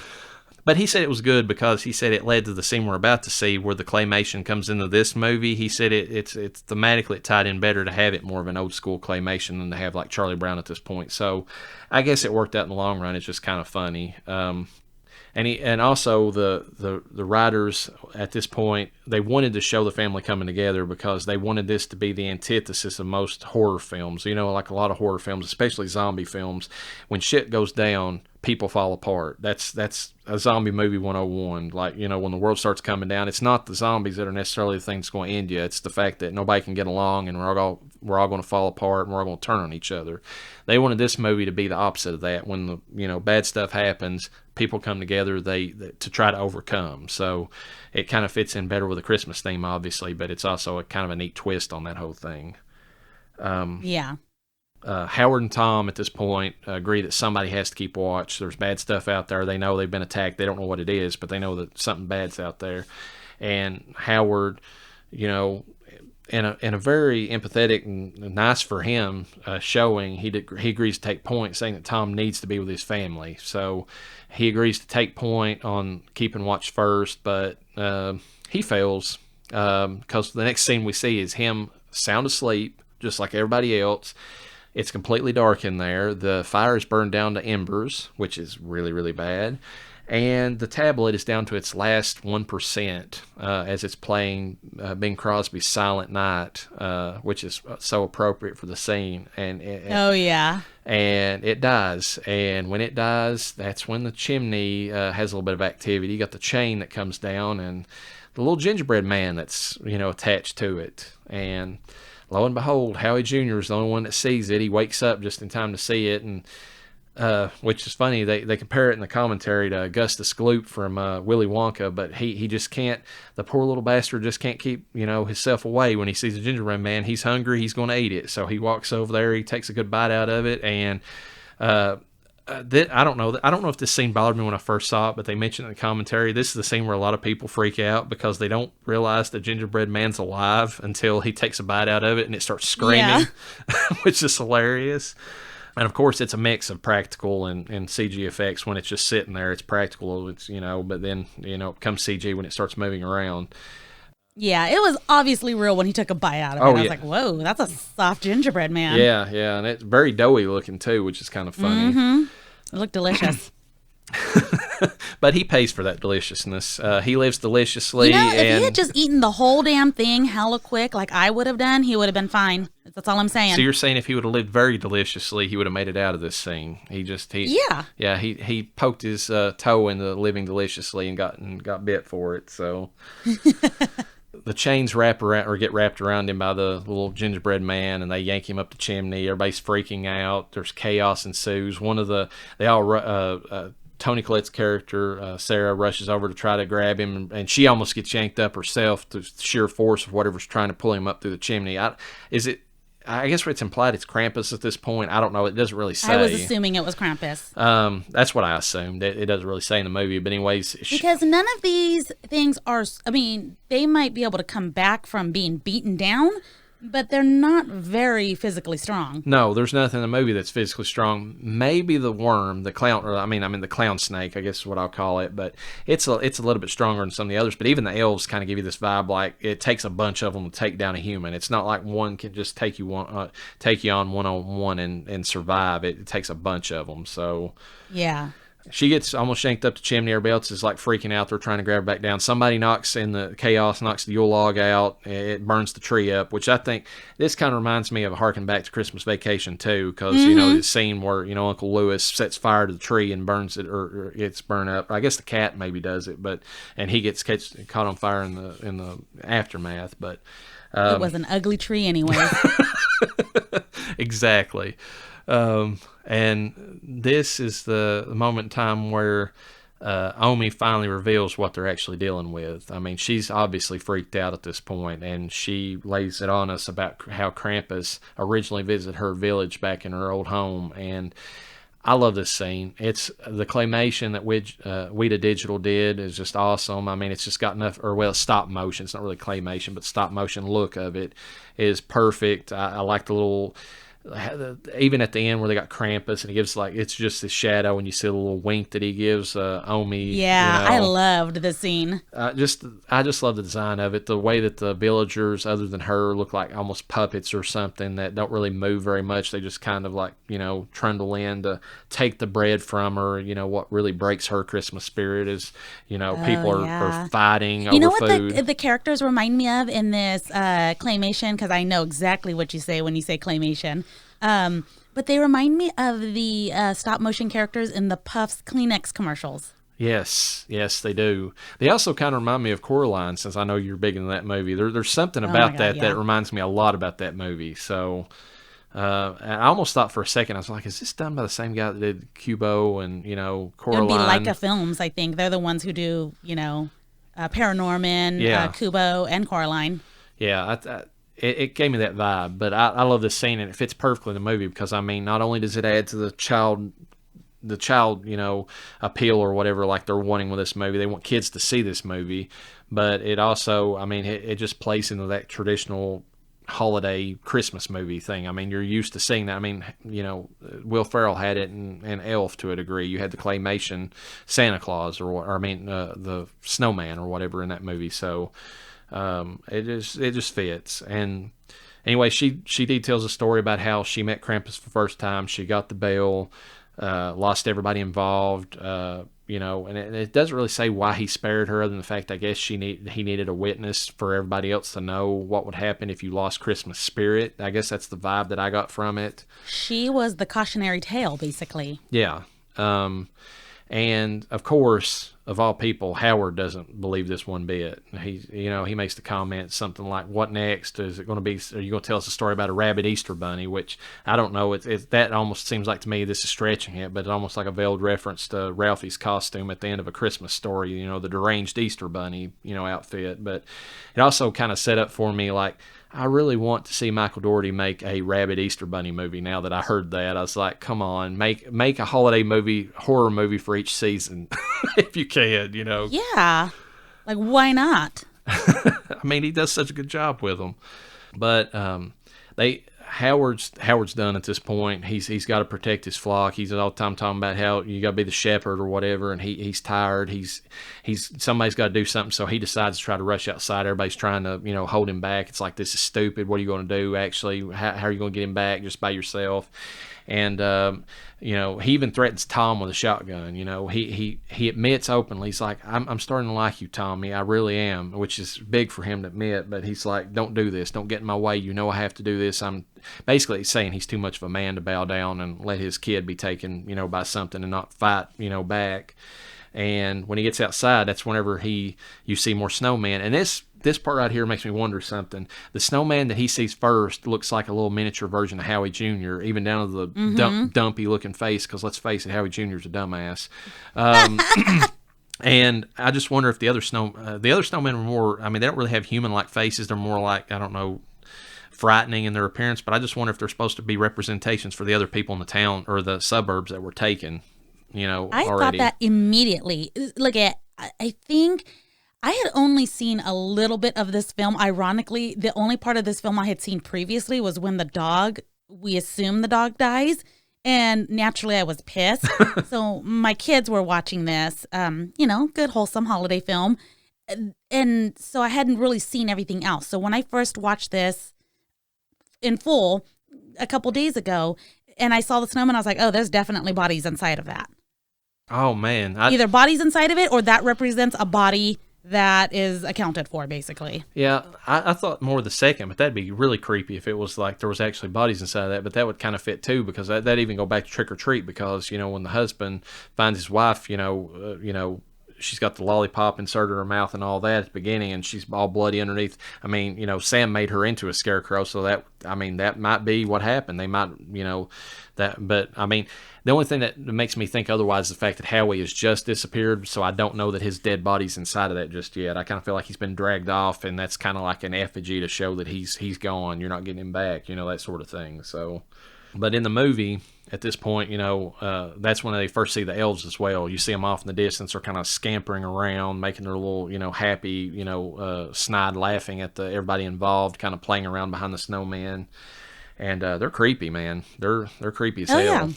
[SPEAKER 4] But he said it was good because he said it led to the scene we're about to see where the claymation comes into this movie. He said it's thematically it tied in better to have it more of an old school claymation than to have like Charlie Brown at this point. So I guess it worked out in the long run. It's just kind of funny. And also the writers at this point, they wanted to show the family coming together because they wanted this to be the antithesis of most horror films. Like a lot of horror films, especially zombie films, when shit goes down, people fall apart. That's a zombie movie 101. Like, when the world starts coming down, it's not the zombies that are necessarily the thing that's going to end you. It's the fact that nobody can get along, and we're all going to fall apart, and we're all going to turn on each other. They wanted this movie to be the opposite of that. When the bad stuff happens, people come together to try to overcome. So it kind of fits in better with the Christmas theme, obviously, but it's also a kind of a neat twist on that whole thing.
[SPEAKER 3] Yeah.
[SPEAKER 4] Howard and Tom at this point agree that somebody has to keep watch. There's bad stuff out there. They know they've been attacked. They don't know what it is, but they know that something bad's out there. And Howard, in a very empathetic and nice for him showing, he agrees to take point, saying that Tom needs to be with his family. So he agrees to take point on keeping watch first, but he fails because the next scene we see is him sound asleep, just like everybody else. It's completely dark in there. The fire is burned down to embers, which is really, really bad. And the tablet is down to its last 1% as it's playing Bing Crosby's Silent Night, which is so appropriate for the scene. And and it dies. And when it dies, that's when the chimney has a little bit of activity. You got the chain that comes down and the little gingerbread man that's attached to it. And lo and behold, Howie Jr. is the only one that sees it. He wakes up just in time to see it, and which is funny. They compare it in the commentary to Augustus Gloop from Willy Wonka, but he just can't. The poor little bastard just can't keep himself away when he sees a gingerbread man. He's hungry. He's going to eat it. So he walks over there. He takes a good bite out of it, and I don't know if this scene bothered me when I first saw it, but they mentioned in the commentary this is the scene where a lot of people freak out because they don't realize the gingerbread man's alive until he takes a bite out of it and it starts screaming, which is hilarious. And of course, it's a mix of practical and CG effects. When it's just sitting there, it's practical. But then it becomes CG when it starts moving around.
[SPEAKER 3] Yeah, it was obviously real when he took a bite out of it. I was like, whoa, that's a soft gingerbread man.
[SPEAKER 4] Yeah, and it's very doughy looking too, which is kind of funny.
[SPEAKER 3] Mm-hmm. It looked delicious.
[SPEAKER 4] But he pays for that deliciousness. He lives deliciously.
[SPEAKER 3] If he had just eaten the whole damn thing hella quick like I would have done, he would have been fine. That's all I'm saying.
[SPEAKER 4] So you're saying if he would have lived very deliciously, he would have made it out of this scene. He poked his toe into living deliciously and got bit for it. So the chains get wrapped around him by the little gingerbread man, and they yank him up the chimney. Everybody's freaking out. There's chaos ensues. Toni Collette's character, Sarah, rushes over to try to grab him, and she almost gets yanked up herself to sheer force of whatever's trying to pull him up through the chimney. I guess it's implied it's Krampus at this point. I don't know. It doesn't really say.
[SPEAKER 3] I was assuming it was Krampus.
[SPEAKER 4] That's what I assumed. It doesn't really say in the movie. But anyways.
[SPEAKER 3] Because none of these things are, I mean, they might be able to come back from being beaten down, but they're not very physically strong.
[SPEAKER 4] No, there's nothing in the movie that's physically strong. Maybe the worm, the clown, or I mean the clown snake, I guess is what I'll call it. But it's a little bit stronger than some of the others. But even the elves kind of give you this vibe like it takes a bunch of them to take down a human. It's not like one can just take you on one-on-one and survive. It takes a bunch of them. So
[SPEAKER 3] yeah.
[SPEAKER 4] She gets almost yanked up the chimney. Everybody else is like freaking out. They're trying to grab her back down. Somebody knocks in the chaos, knocks the Yule log out. It burns the tree up, which I think this kind of reminds me of a harken back to Christmas Vacation too, because you know the scene where Uncle Lewis sets fire to the tree and burns it, or gets burned up. I guess the cat maybe does it, and he gets caught on fire in the aftermath. But
[SPEAKER 3] it was an ugly tree anyway.
[SPEAKER 4] Exactly. And this is the moment in time where Omi finally reveals what they're actually dealing with. I mean, she's obviously freaked out at this point, and she lays it on us about how Krampus originally visited her village back in her old home. And I love this scene. It's the claymation that Weta Digital did is just awesome. I mean, it's just got enough, stop motion. It's not really claymation, but stop motion look of it is perfect. I like the little... even at the end where they got Krampus and he gives it's just his shadow and you see the little wink that he gives Omi.
[SPEAKER 3] Yeah, I loved the scene. I just love the design of it. The way that the villagers, other than her, look like almost puppets or something that don't really move very much. They just kind of trundle in to take the bread from her. What really breaks her Christmas spirit is, people are fighting over food. You know what the characters remind me of in this claymation? Because I know exactly what you say when you say claymation. But they remind me of the stop motion characters in the Puffs Kleenex commercials.
[SPEAKER 4] Yes, they do. They also kind of remind me of Coraline, since I know you're big into that movie. There's something about that reminds me a lot about that movie. So I almost thought for a second, I was like, is this done by the same guy that did Kubo and, Coraline?
[SPEAKER 3] It would be Leica Films, I think. They're the ones who do, Paranorman, Kubo, and Coraline.
[SPEAKER 4] Yeah, It gave me that vibe, but I love this scene, and it fits perfectly in the movie because, I mean, not only does it add to the child, appeal or whatever, like they're wanting with this movie. They want kids to see this movie, but it also, I mean, it just plays into that traditional holiday Christmas movie thing. I mean, you're used to seeing that. I mean, Will Ferrell had it in Elf to a degree. You had the claymation Santa Claus, the snowman or whatever in that movie. So, it just fits. And anyway, she details a story about how she met Krampus for the first time. She got the bell, lost everybody involved, and it doesn't really say why he spared her, other than the fact I guess he needed a witness for everybody else to know what would happen if you lost Christmas spirit. I guess that's the vibe that I got from it.
[SPEAKER 3] She was the cautionary tale, basically.
[SPEAKER 4] Yeah. And of course, of all people, Howard doesn't believe this one bit. He makes the comment something like, "What next? Is it going to be? Are you going to tell us a story about a rabbit Easter bunny?" Which I don't know. That almost seems like to me this is stretching it, but it's almost like a veiled reference to Ralphie's costume at the end of A Christmas Story. The deranged Easter bunny, outfit. But it also kind of set up for me like, I really want to see Michael Dougherty make a Rabbit Easter Bunny movie. Now that I heard that, I was like, come on, make a holiday movie, horror movie for each season, if you can,
[SPEAKER 3] Yeah, like why not?
[SPEAKER 4] I mean, he does such a good job with them. But Howard's done at this point. He's got to protect his flock. He's all the time talking about how you got to be the shepherd or whatever, and he's tired. He's somebody's got to do something, so he decides to try to rush outside. Everybody's trying to hold him back. It's like, this is stupid. What are you going to do? Actually, how are you going to get him back just by yourself? And he even threatens Tom with a shotgun. He admits openly. He's like, I'm starting to like you, Tommy. I really am, which is big for him to admit. But he's like, don't do this. Don't get in my way. I have to do this. I'm basically saying he's too much of a man to bow down and let his kid be taken, by something and not fight, back. And when he gets outside, that's whenever you see more snowman. And this part right here makes me wonder something. The snowman that he sees first looks like a little miniature version of Howie Jr., even down to the dumpy looking face, because let's face it, Howie Jr. is a dumbass. And I just wonder if the other snowmen were more, I mean, they don't really have human-like faces. They're more like, I don't know, frightening in their appearance, but I just wonder if they're supposed to be representations for the other people in the town or the suburbs that were taken,
[SPEAKER 3] I
[SPEAKER 4] already.
[SPEAKER 3] thought that immediately. Look, I think I had only seen a little bit of this film. Ironically, the only part of this film I had seen previously was when we assume the dog dies. And naturally, I was pissed. So my kids were watching this, good, wholesome holiday film. And so I hadn't really seen everything else. So when I first watched this in full a couple days ago, and I saw the snowman, I was like, oh, there's definitely bodies inside of that.
[SPEAKER 4] Oh, man.
[SPEAKER 3] Either bodies inside of it, or that represents a body that is accounted for, basically.
[SPEAKER 4] Yeah, I thought more of the second, but that'd be really creepy if it was like there was actually bodies inside of that. But that would kind of fit too, because that even go back to Trick or Treat, because when the husband finds his wife, she's got the lollipop inserted in her mouth and all that at the beginning, and she's all bloody underneath. I mean, Sam made her into a scarecrow, so that might be what happened. They might, but I mean, the only thing that makes me think otherwise is the fact that Howie has just disappeared, so I don't know that his dead body's inside of that just yet. I kind of feel like he's been dragged off, and that's kind of like an effigy to show that he's gone. You're not getting him back, that sort of thing. So, but in the movie, at this point, that's when they first see the elves as well. You see them off in the distance. They're kind of scampering around, making their little, happy, snide laughing at everybody involved, kind of playing around behind the snowman. And they're creepy, man. They're creepy as hell. Yeah.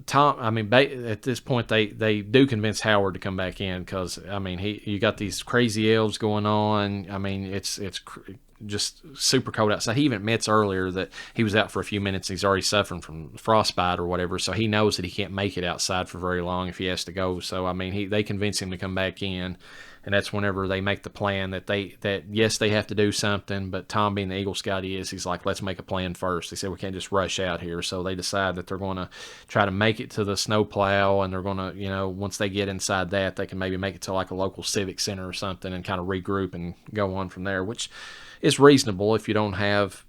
[SPEAKER 4] Tom, I mean, at this point, they do convince Howard to come back in, because, I mean, you got these crazy elves going on. I mean, it's just super cold outside. He even admits earlier that he was out for a few minutes. He's already suffering from frostbite or whatever, so he knows that he can't make it outside for very long if he has to go. So, I mean, they convince him to come back in, and that's whenever they make the plan that yes, they have to do something, but Tom, being the Eagle Scout he is, he's like, let's make a plan first. They said we can't just rush out here. So they decide that they're going to try to make it to the snowplow, and they're going to, once they get inside that, they can maybe make it to like a local civic center or something and kind of regroup and go on from there, which is reasonable if you don't have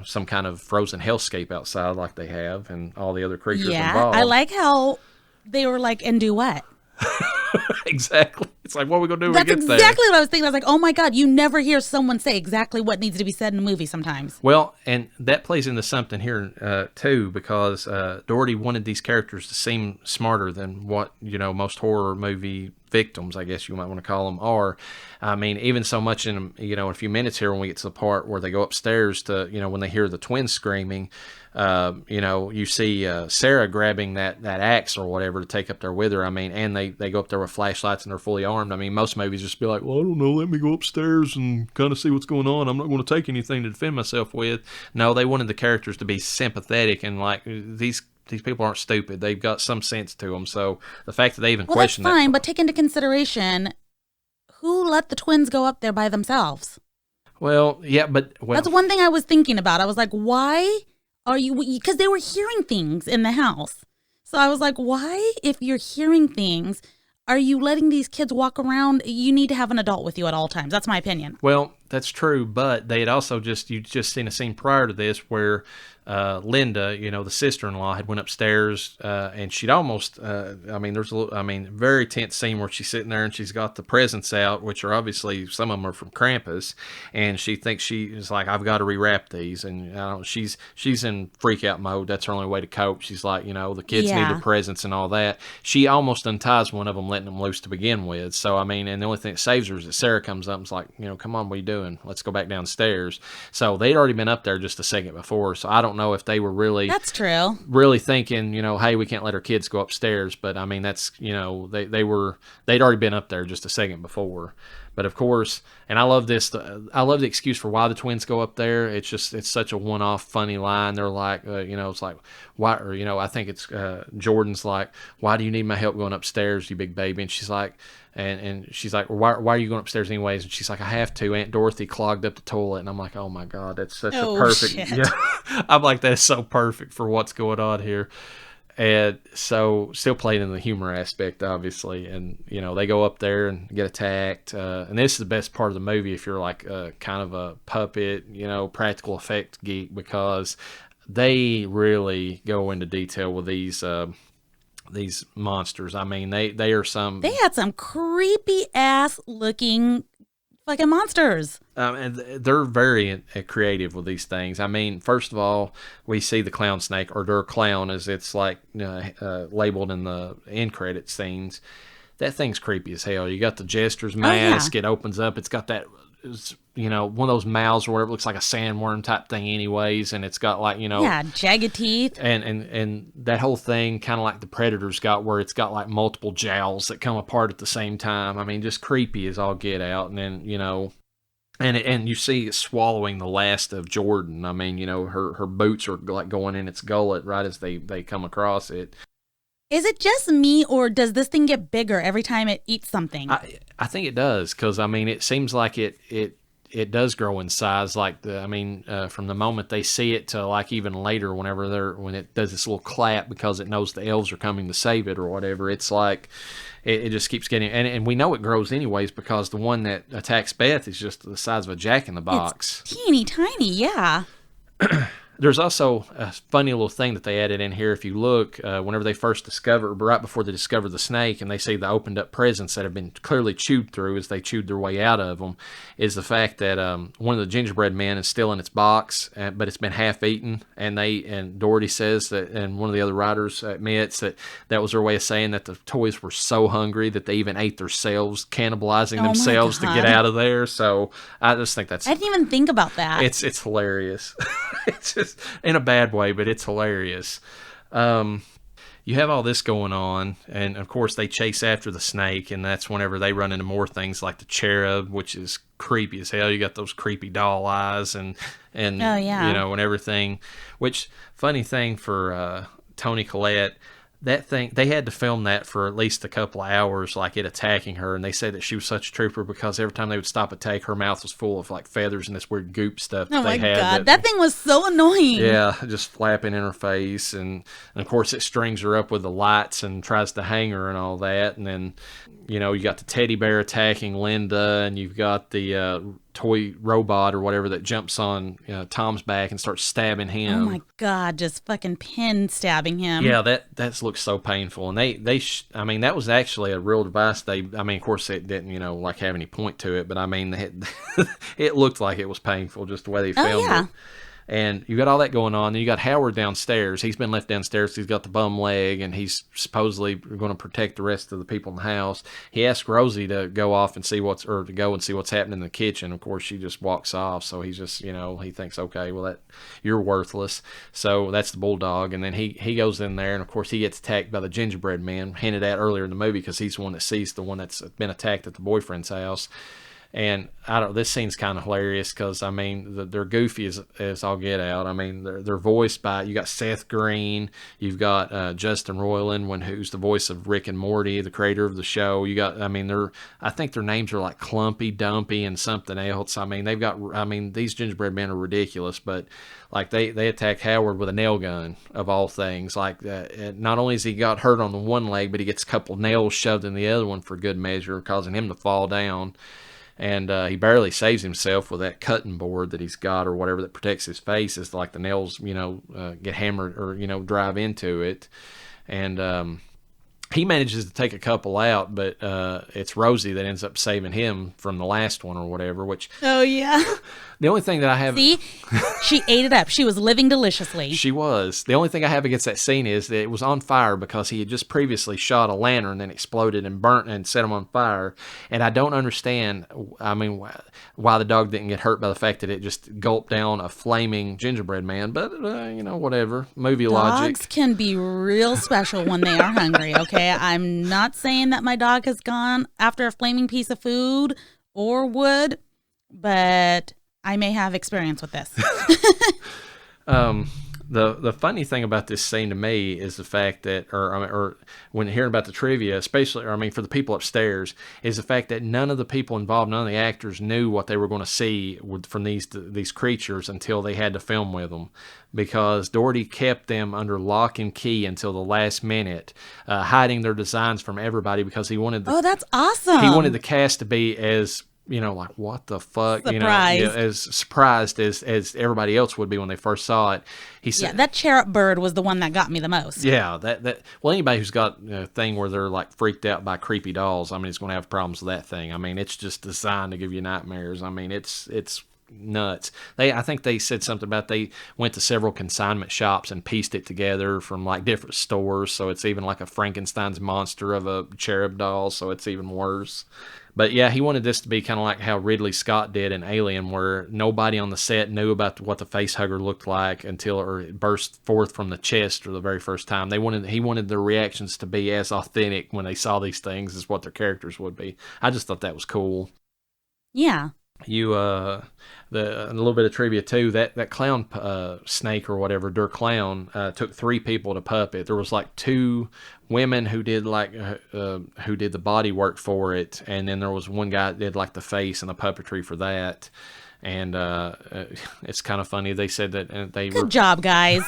[SPEAKER 4] some kind of frozen hellscape outside like they have and all the other creatures involved.
[SPEAKER 3] I like how they were like, and do what?
[SPEAKER 4] Exactly. It's like, what are we going to do when we get there?
[SPEAKER 3] That's exactly what I was thinking. I was like, oh my God, you never hear someone say exactly what needs to be said in a movie sometimes.
[SPEAKER 4] Well, and that plays into something here too, because Doherty wanted these characters to seem smarter than what, most horror movie victims, I guess you might want to call them, are. I mean, even so much in, a few minutes here when we get to the part where they go upstairs to, when they hear the twins screaming, you see Sarah grabbing that axe or whatever to take up there with her. I mean, and they go up there with flashlights and they're fully armed. I mean, most movies just be like, well, I don't know, let me go upstairs and kind of see what's going on. I'm not going to take anything to defend myself with. No, they wanted the characters to be sympathetic and like these people aren't stupid. They've got some sense to them. So the fact that they even question that.
[SPEAKER 3] That's fine, but take into consideration, who let the twins go up there by themselves?
[SPEAKER 4] Well, yeah, but...
[SPEAKER 3] That's one thing I was thinking about. I was like, why are you... Because they were hearing things in the house. So I was like, why, if you're hearing things, are you letting these kids walk around? You need to have an adult with you at all times. That's my opinion.
[SPEAKER 4] Well, that's true, but they had also you'd just seen a scene prior to this where Linda, the sister-in-law, had went upstairs and she'd almost, there's very tense scene where she's sitting there and she's got the presents out, which are obviously, some of them are from Krampus, and she thinks she's like, I've got to rewrap these, and she's in freak out mode. That's her only way to cope. She's like, the kids need their presents and all that. She almost unties one of them, letting them loose to begin with. So, and the only thing that saves her is that Sarah comes up and is like, come on, what are you doing? Let's go back downstairs. So they'd already been up there just a second before. So I don't know if they were really...
[SPEAKER 3] That's true.
[SPEAKER 4] ...really thinking, hey, we can't let our kids go upstairs. But, that's, they'd already been up there just a second before. But, of course, and I love this, I love the excuse for why the twins go up there. It's such a one-off funny line. They're like, it's like, why, or, I think it's Jordan's like, why do you need my help going upstairs, you big baby? And she's like... And she's like, well, why are you going upstairs anyways? And she's like, I have to. Aunt Dorothy clogged up the toilet. And I'm like, oh my God, that's such a perfect.
[SPEAKER 3] Shit.
[SPEAKER 4] Yeah. I'm like, that's so perfect for what's going on here. And so still playing in the humor aspect, obviously. And, they go up there and get attacked. And this is the best part of the movie if you're like kind of a puppet, practical effect geek, because they really go into detail with these monsters. I mean, they are some...
[SPEAKER 3] They had some creepy ass looking fucking monsters.
[SPEAKER 4] And they're very creative with these things. I mean, first of all, we see the clown snake, or their clown, as it's like labeled in the end credit scenes. That thing's creepy as hell. You got the jester's mask. It opens up. It's got that, one of those mouths or whatever. It looks like a sandworm type thing anyways. And it's got like,
[SPEAKER 3] jagged teeth.
[SPEAKER 4] And that whole thing, kind of like the Predator's got, where it's got like multiple jowls that come apart at the same time. I mean, just creepy as all get out. And then, and you see it swallowing the last of Jordan. I mean, her boots are like going in its gullet right as they come across it.
[SPEAKER 3] Is it just me, or does this thing get bigger every time it eats something?
[SPEAKER 4] I think it does, because I mean, it seems like it does grow in size. Like from the moment they see it to like even later, when it does this little clap because it knows the elves are coming to save it or whatever. It's like it just keeps getting, and we know it grows anyways, because the one that attacks Beth is just the size of a jack-in-the-box.
[SPEAKER 3] It's teeny tiny, yeah.
[SPEAKER 4] There's also a funny little thing that they added in here. If you look, whenever they first right before they discover the snake, and they see the opened up presents that have been clearly chewed through as they chewed their way out of them, is the fact that one of the gingerbread men is still in its box, but it's been half eaten. And Doherty says that, and one of the other writers admits that was their way of saying that the toys were so hungry that they even ate themselves, cannibalizing themselves to get out of there. So I just think I
[SPEAKER 3] didn't even think about that.
[SPEAKER 4] It's hilarious. It's just in a bad way, but it's hilarious. You have all this going on, and of course they chase after the snake, and that's whenever they run into more things like the cherub, which is creepy as hell. You got those creepy doll eyes and and everything. Which, funny thing for Toni Collette, that thing, they had to film that for at least a couple of hours, like it attacking her, and they said that she was such a trooper because every time they would stop and take, her mouth was full of like feathers and this weird goop stuff that they had. Oh my god,
[SPEAKER 3] that thing was so annoying.
[SPEAKER 4] Yeah, just flapping in her face, and of course it strings her up with the lights and tries to hang her and all that, and then you got the teddy bear attacking Linda, and you've got the toy robot or whatever that jumps on Tom's back and starts stabbing him.
[SPEAKER 3] Oh my god, just fucking pin stabbing him.
[SPEAKER 4] Yeah, that looks so painful. And I mean, that was actually a real device. Of course it didn't, like have any point to it, but I mean, it looked like it was painful just the way they filmed it. And you got all that going on. Then you got Howard downstairs. He's been left downstairs. He's got the bum leg, and he's supposedly going to protect the rest of the people in the house. He asks Rosie to go off and to go and see what's happening in the kitchen. Of course, she just walks off. So he's just, he thinks, okay, well, you're worthless. So that's the bulldog. And then he goes in there, and of course, he gets attacked by the gingerbread man, hinted at earlier in the movie, because he's the one that sees the one that's been attacked at the boyfriend's house. And this scene's kind of hilarious because, I mean, they're goofy as all get out. I mean, they're voiced by, you got Seth Green, you've got Justin Roiland, who's the voice of Rick and Morty, the creator of the show. You got, I think their names are like Clumpy, Dumpy, and something else. I mean, these gingerbread men are ridiculous, but like they attack Howard with a nail gun of all things. Like not only has he got hurt on the one leg, but he gets a couple nails shoved in the other one for good measure, causing him to fall down. And he barely saves himself with that cutting board that he's got or whatever that protects his face, as like the nails, get hammered or, drive into it. And he manages to take a couple out, but it's Rosie that ends up saving him from the last one or whatever, which...
[SPEAKER 3] Oh, yeah.
[SPEAKER 4] The only thing that I have...
[SPEAKER 3] See? She ate it up. She was living deliciously.
[SPEAKER 4] She was. The only thing I have against that scene is that it was on fire because he had just previously shot a lantern that exploded and burnt and set him on fire. And I don't understand, why the dog didn't get hurt by the fact that it just gulped down a flaming gingerbread man. But, whatever. Movie logic.
[SPEAKER 3] Dogs can be real special when they are hungry, okay? I'm not saying that my dog has gone after a flaming piece of food or wood, but... I may have experience with this.
[SPEAKER 4] The funny thing about this scene to me is the fact that, or when hearing about the trivia, especially, for the people upstairs, is the fact that none of the people involved, none of the actors knew what they were going to see from these creatures until they had to film with them, because Doherty kept them under lock and key until the last minute, hiding their designs from everybody because he wanted.
[SPEAKER 3] Oh, that's awesome!
[SPEAKER 4] He wanted the cast to be as, like, what the fuck,
[SPEAKER 3] surprised.
[SPEAKER 4] as surprised as everybody else would be when they first saw it. He said,
[SPEAKER 3] that cherub bird was the one that got me the most.
[SPEAKER 4] Yeah, well, anybody who's got a thing where they're like freaked out by creepy dolls, is going to have problems with that thing. It's just designed to give you nightmares. It's nuts. I think they said something about they went to several consignment shops and pieced it together from like different stores, so it's even like a Frankenstein's monster of a cherub doll, so it's even worse. But yeah, he wanted this to be kind of like how Ridley Scott did in Alien, where nobody on the set knew about what the face hugger looked like until it burst forth from the chest for the very first time. He wanted their reactions to be as authentic when they saw these things as what their characters would be. I just thought that was cool.
[SPEAKER 3] Yeah.
[SPEAKER 4] A little bit of trivia too. That clown snake or whatever, Der Clown, took 3 people to puppet. There was like 2 women who did who did the body work for it, and then there was one guy that did like the face and the puppetry for that. And it's kind of funny. They said that
[SPEAKER 3] Good job, guys.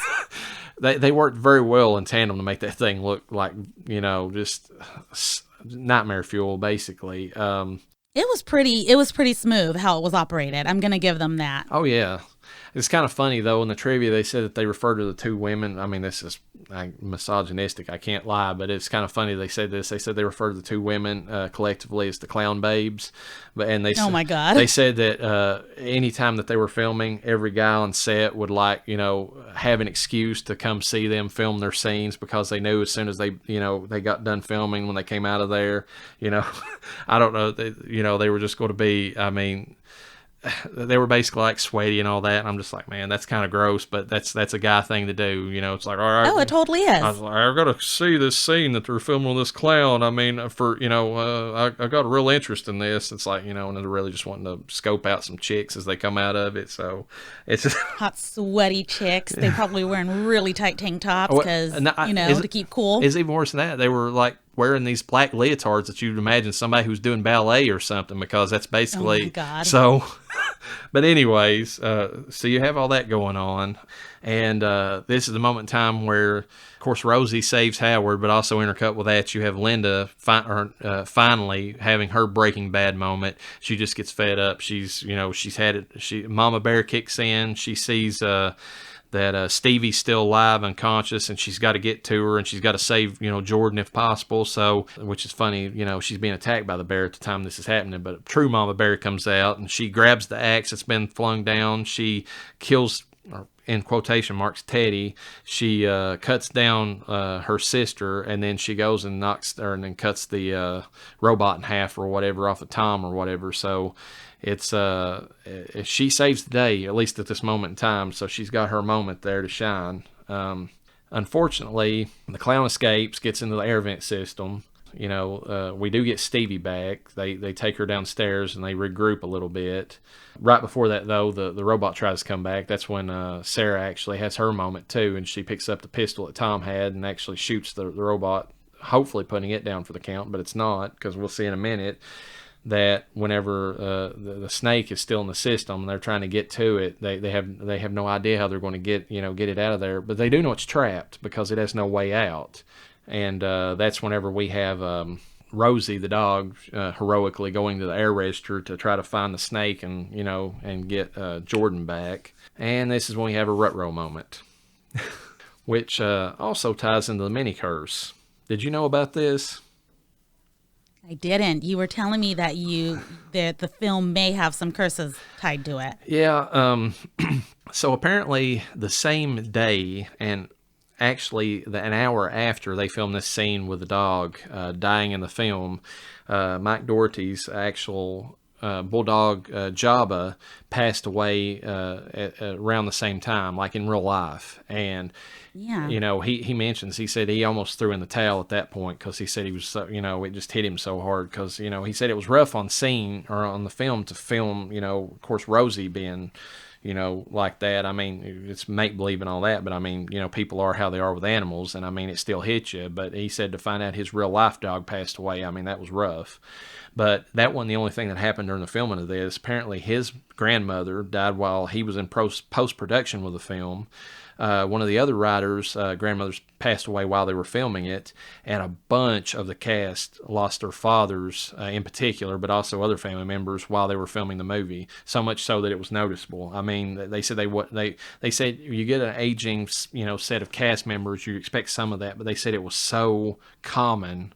[SPEAKER 4] they worked very well in tandem to make that thing look like, just nightmare fuel, basically.
[SPEAKER 3] It was pretty smooth how it was operated. I'm going to give them that.
[SPEAKER 4] Oh, yeah. It's kind of funny, though, in the trivia, they said that they referred to the 2 women. This is misogynistic, I can't lie, but it's kind of funny they said this. They said they referred to the 2 women collectively as the clown babes.
[SPEAKER 3] Oh, my God.
[SPEAKER 4] They said that anytime that they were filming, every guy on set would have an excuse to come see them film their scenes, because they knew as soon as they got done filming, when they came out of there, I don't know, they were just going to be, they were basically like sweaty and all that, and I'm just like, man, that's kind of gross, but that's a guy thing to do, it's like, all right.
[SPEAKER 3] Oh, it totally is.
[SPEAKER 4] I was like, I got to see this scene that they're filming with this clown. I got a real interest in this. It's like, and they're really just wanting to scope out some chicks as they come out of it, so it's just
[SPEAKER 3] hot, sweaty chicks. They probably wearing really tight tank tops because, to keep cool.
[SPEAKER 4] It's even worse than that. They were like wearing these black leotards that you'd imagine somebody who's doing ballet or something, because that's basically.
[SPEAKER 3] Oh my God.
[SPEAKER 4] So, but anyways, so you have all that going on, and this is the moment in time where, of course, Rosie saves Howard, but also intercut with that, you have Linda finally having her Breaking Bad moment. She just gets fed up. She's had it. Mama Bear kicks in. She sees that Stevie's still alive, unconscious, and she's got to get to her, and she's got to save, Jordan if possible. So, which is funny, she's being attacked by the bear at the time this is happening, but true Mama Bear comes out, and she grabs the axe that's been flung down. She kills, or in quotation marks, Teddy. She cuts down her sister, and then she goes and and then cuts the robot in half or whatever off of Tom or whatever. So it's she saves the day, at least at this moment in time, so she's got her moment there to shine. Unfortunately, the clown escapes, gets into the air vent system. We do get Stevie back. They take her downstairs and they regroup a little bit. Right before that, though, the robot tries to come back. That's when Sarah actually has her moment too, and she picks up the pistol that Tom had and actually shoots the robot, hopefully putting it down for the count, but it's not, because we'll see in a minute that whenever the snake is still in the system and they're trying to get to it, they have no idea how they're going to get it out of there, but they do know it's trapped because it has no way out. And that's whenever we have Rosie the dog heroically going to the air register to try to find the snake and get Jordan back. And this is when we have a Rut-Row moment, which also ties into the mini curse. Did you know about this?
[SPEAKER 3] I didn't. You were telling me that the film may have some curses tied to it.
[SPEAKER 4] Yeah. So apparently the same day, and actually an hour after they filmed this scene with the dog dying in the film, Mike Doherty's actual bulldog Jabba passed away around the same time, like in real life. And
[SPEAKER 3] yeah,
[SPEAKER 4] he mentions, he said he almost threw in the towel at that point, because he said he was so, it just hit him so hard, because he said it was rough on scene or on the film to film, of course, Rosie being like that. I mean, it's make-believe and all that, but I mean, people are how they are with animals, and I mean, it still hits you. But he said to find out his real-life dog passed away, I mean, that was rough. But that wasn't the only thing that happened during the filming of this. Apparently, his grandmother died while he was in post-production with the film. One of the other writers' grandmothers passed away while they were filming it, and a bunch of the cast lost their fathers in particular, but also other family members while they were filming the movie. So much so that it was noticeable. I mean, they said they said you get an aging set of cast members, you expect some of that, but they said it was so common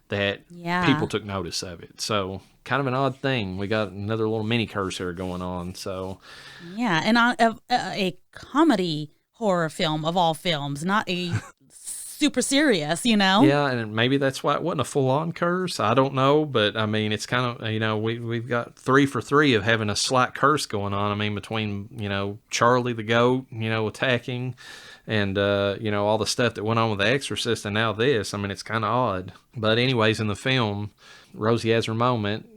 [SPEAKER 4] that people took notice of it. So kind of an odd thing. We got another little mini curse here going on. So
[SPEAKER 3] yeah, and a comedy horror film of all films, not a super serious,
[SPEAKER 4] Yeah, and maybe that's why it wasn't a full-on curse. I don't know, but I mean, it's kind of, we've got 3 for 3 of having a slight curse going on. I mean, between, Charlie the goat, attacking, and, all the stuff that went on with The Exorcist, and now this. I mean, it's kind of odd. But anyways, in the film, Rosie has her moment.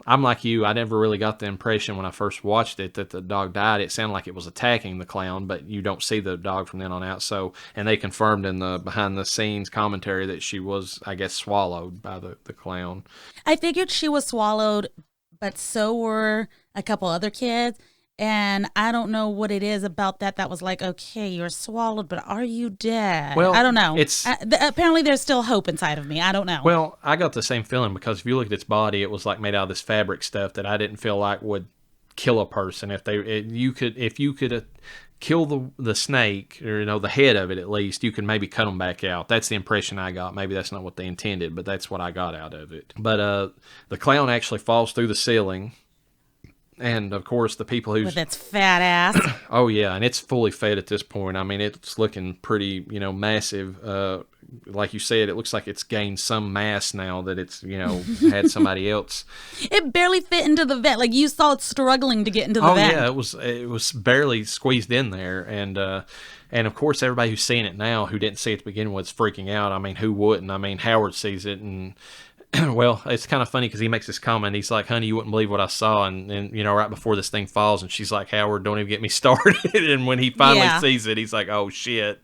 [SPEAKER 4] I'm like you. I never really got the impression when I first watched it that the dog died. It sounded like it was attacking the clown, but you don't see the dog from then on out. So, and they confirmed in the behind the scenes commentary that she was, I guess, swallowed by the clown.
[SPEAKER 3] I figured she was swallowed, but so were a couple other kids. And I don't know what it is about that was like, okay, you're swallowed, but are you dead?
[SPEAKER 4] Well,
[SPEAKER 3] I don't know.
[SPEAKER 4] Apparently
[SPEAKER 3] there's still hope inside of me. I don't know.
[SPEAKER 4] Well, I got the same feeling because if you look at its body, it was like made out of this fabric stuff that I didn't feel like would kill a person. If you could kill the snake, or the head of it at least, you can maybe cut them back out. That's the impression I got. Maybe that's not what they intended, but that's what I got out of it. But the clown actually falls through the ceiling. And, of course, the people who's...
[SPEAKER 3] With its fat ass.
[SPEAKER 4] Oh, yeah, and it's fully fed at this point. I mean, it's looking pretty, massive. Like you said, it looks like it's gained some mass now that it's, had somebody else.
[SPEAKER 3] It barely fit into the vet. Like, you saw it struggling to get into the vet.
[SPEAKER 4] Oh, yeah, it was barely squeezed in there. And, of course, everybody who's seeing it now who didn't see it to begin with is freaking out. I mean, who wouldn't? I mean, Howard sees it, and... Well, it's kind of funny because he makes this comment. He's like, honey, you wouldn't believe what I saw. And right before this thing falls, and she's like, Howard, don't even get me started. And when he finally sees it, he's like, oh, shit.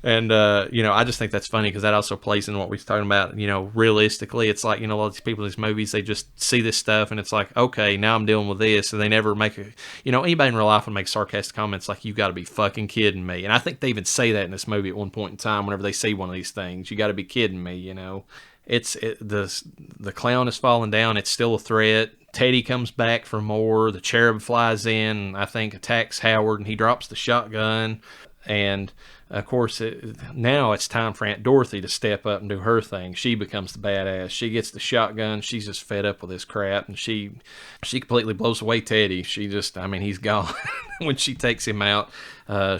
[SPEAKER 4] And, I just think that's funny because that also plays in what we're talking about. Realistically, it's like, a lot of these people in these movies, they just see this stuff and it's like, okay, now I'm dealing with this. And they never make anybody in real life would make sarcastic comments like, you got to be fucking kidding me. And I think they even say that in this movie at one point in time whenever they see one of these things. You got to be kidding me, The clown is falling down. It's still a threat. Teddy comes back for more. The cherub flies in, I think, attacks Howard, and he drops the shotgun. And, of course, now it's time for Aunt Dorothy to step up and do her thing. She becomes the badass. She gets the shotgun. She's just fed up with this crap, and she completely blows away Teddy. He's gone. When she takes him out,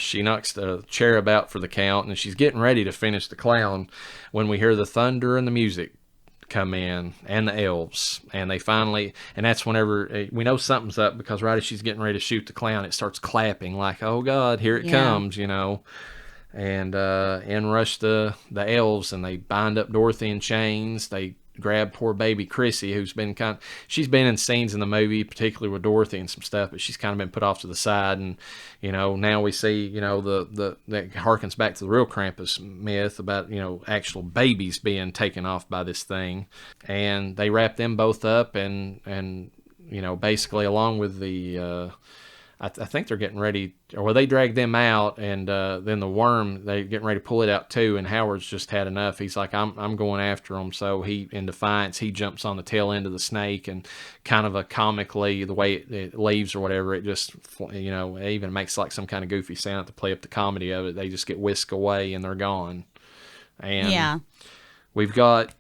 [SPEAKER 4] she knocks the cherub out for the count, and she's getting ready to finish the clown when we hear the thunder and the music come in and the elves, and they finally, and that's whenever we know something's up because right as she's getting ready to shoot the clown, it starts clapping like, oh God, here it comes, and in rush the elves, and they bind up Dorothy in chains. They grab poor baby Chrissy, who's been she's been in scenes in the movie, particularly with Dorothy and some stuff, but she's kind of been put off to the side. And now we see that harkens back to the real Krampus myth about actual babies being taken off by this thing, and they wrap them both up and basically along with the I think they're getting ready, or they drag them out, and then the worm, they're getting ready to pull it out too, and Howard's just had enough. He's like, I'm going after him. So he, in defiance, he jumps on the tail end of the snake, and kind of a comically, the way it leaves or whatever, it just, it even makes like some kind of goofy sound to play up the comedy of it. They just get whisked away, and they're gone. And we've got,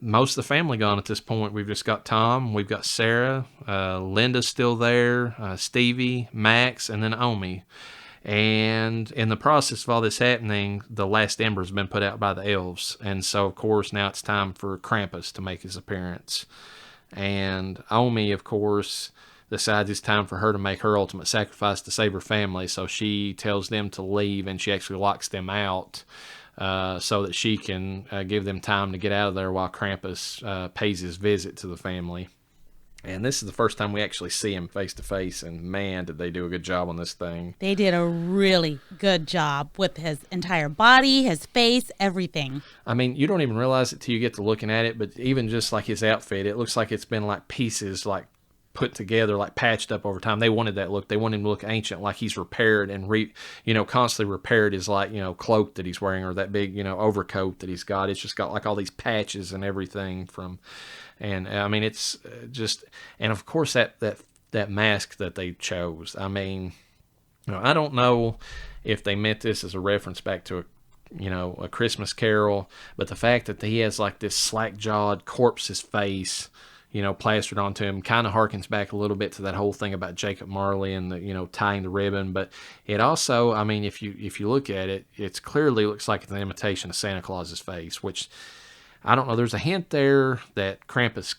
[SPEAKER 4] most of the family gone at this point. We've just got Tom, we've got Sarah, Linda's still there, Stevie, Max, and then Omi. And in the process of all this happening, the last ember's been put out by the elves. And so, of course, now it's time for Krampus to make his appearance. And Omi, of course, decides it's time for her to make her ultimate sacrifice to save her family. So she tells them to leave, and she actually locks them out. So that she can give them time to get out of there while Krampus pays his visit to the family. And this is the first time we actually see him face to face, and man, did they do a good job on this thing.
[SPEAKER 3] They did a really good job with his entire body, his face, everything.
[SPEAKER 4] I mean, you don't even realize it till you get to looking at it, but even just like his outfit, it looks like it's been like pieces like put together, like patched up over time. They wanted that look. They wanted him to look ancient, like he's repaired and constantly repaired his cloak that he's wearing, or that big, overcoat that he's got. It's just got like all these patches and everything from, and I mean, it's just, and of course that mask that they chose. I mean, I don't know if they meant this as a reference back to a Christmas Carol, but the fact that he has like this slack-jawed corpse's face, plastered onto him, kind of harkens back a little bit to that whole thing about Jacob Marley and the, tying the ribbon. But it also, I mean, if you look at it, it clearly looks like it's an imitation of Santa Claus's face, which I don't know. There's a hint there that Krampus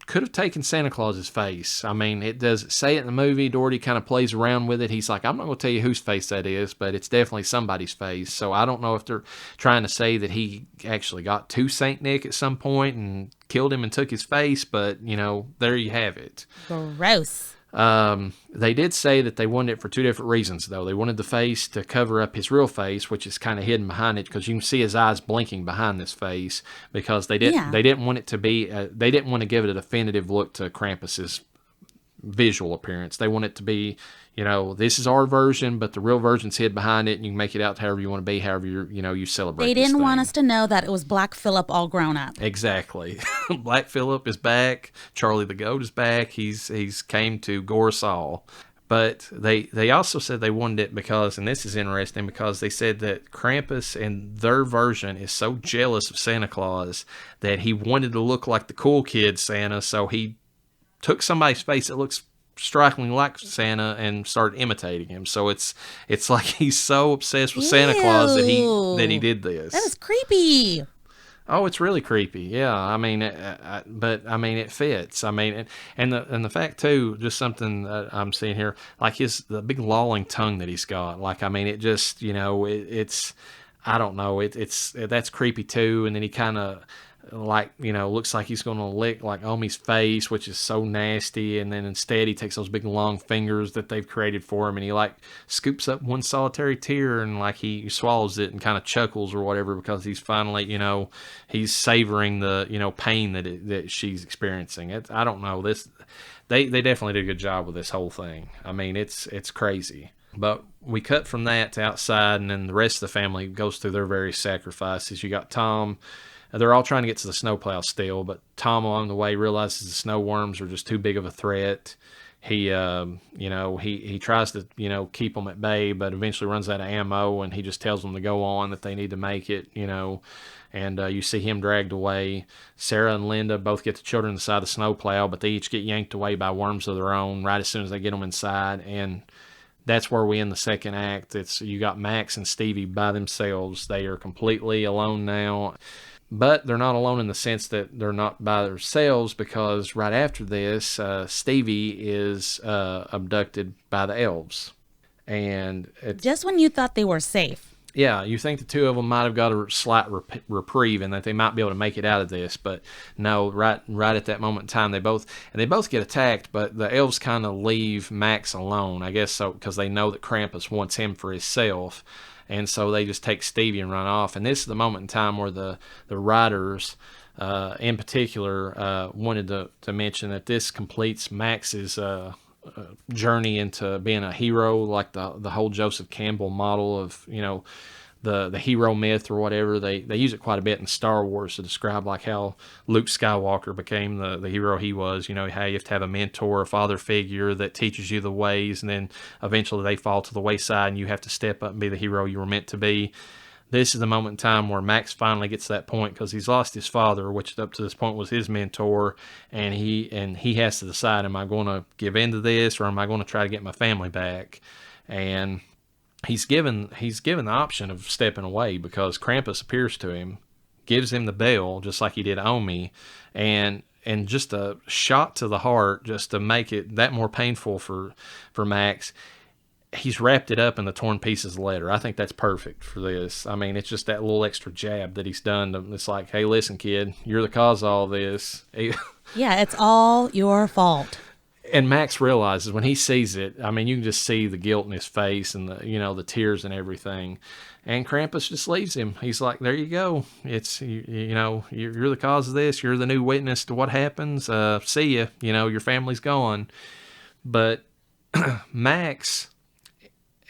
[SPEAKER 4] could have taken Santa Claus's face. I mean, it does say it in the movie. Doherty kind of plays around with it. He's like, I'm not going to tell you whose face that is, but it's definitely somebody's face. So I don't know if they're trying to say that he actually got to St. Nick at some point and killed him and took his face, but, there you have it.
[SPEAKER 3] Gross.
[SPEAKER 4] They did say that they wanted it for two different reasons, though. They wanted the face to cover up his real face, which is kind of hidden behind it, because you can see his eyes blinking behind this face, because they didn't want it to be, they didn't want to give it a definitive look to Krampus's visual appearance. They want it to be, this is our version, but the real version's hid behind it, and you can make it out however you want to be, however you celebrate.
[SPEAKER 3] They didn't want us to know that it was Black Phillip all grown up.
[SPEAKER 4] Exactly. Black Phillip is back. Charlie the Goat is back. He's came to gore us all. But they also said they wanted it because, and this is interesting, because they said that Krampus in their version is so jealous of Santa Claus that he wanted to look like the cool kid Santa, so he took somebody's face that looks strikingly like Santa and started imitating him. So it's like he's so obsessed with Santa Claus that he did this.
[SPEAKER 3] That was creepy.
[SPEAKER 4] Oh, it's really creepy. Yeah, I mean, but I mean, it fits. I mean, and the fact too, just something that I'm seeing here, like the big lolling tongue that he's got. Like, I mean, it just it's I don't know, that's creepy too. And then he kind of looks like he's going to lick like Omi's face, which is so nasty. And then instead he takes those big long fingers that they've created for him, and he like scoops up one solitary tear, and like he swallows it and kind of chuckles or whatever, because he's finally, he's savoring the, pain that she's experiencing. I don't know, they definitely did a good job with this whole thing. I mean, it's crazy. But we cut from that to outside, and then the rest of the family goes through their various sacrifices. You got Tom. They're all trying to get to the snowplow still, but Tom along the way realizes the snow worms are just too big of a threat. He tries to, keep them at bay, but eventually runs out of ammo, and he just tells them to go on, that they need to make it, and you see him dragged away. Sarah and Linda both get the children inside the snowplow, but they each get yanked away by worms of their own right as soon as they get them inside, and that's where we end the second act. You got Max and Stevie by themselves. They are completely alone now. But they're not alone in the sense that they're not by themselves, because right after this, Stevie is abducted by the elves. And
[SPEAKER 3] just when you thought they were safe.
[SPEAKER 4] Yeah, you think the two of them might have got a slight reprieve and that they might be able to make it out of this. But no, right at that moment in time, they both get attacked, but the elves kind of leave Max alone, I guess so, because they know that Krampus wants him for himself. And so they just take Stevie and run off. And this is the moment in time where the writers, in particular, wanted to mention that this completes Max's journey into being a hero, like the whole Joseph Campbell model of, the hero myth or whatever. They use it quite a bit in Star Wars to describe like how Luke Skywalker became the hero he was, how you have to have a mentor, a father figure that teaches you the ways, and then eventually they fall to the wayside and you have to step up and be the hero you were meant to be. This is the moment in time where Max finally gets to that point, because he's lost his father, which up to this point was his mentor, and he has to decide, am I going to give in to this, or am I going to try to get my family back? And he's given the option of stepping away, because Krampus appears to him, gives him the bell just like he did Omi, and just a shot to the heart, just to make it that more painful for Max. he's wrapped it up in the torn pieces of letter. I think that's perfect for this. I mean, it's just that little extra jab that he's done. It's like, hey, listen, kid, you're the cause of all this.
[SPEAKER 3] Yeah, it's all your fault.
[SPEAKER 4] And Max realizes when he sees it, I mean, you can just see the guilt in his face and the tears and everything. And Krampus just leaves him. He's like, there you go. It's, you're the cause of this. You're the new witness to what happens. See ya. Your family's gone. But Max,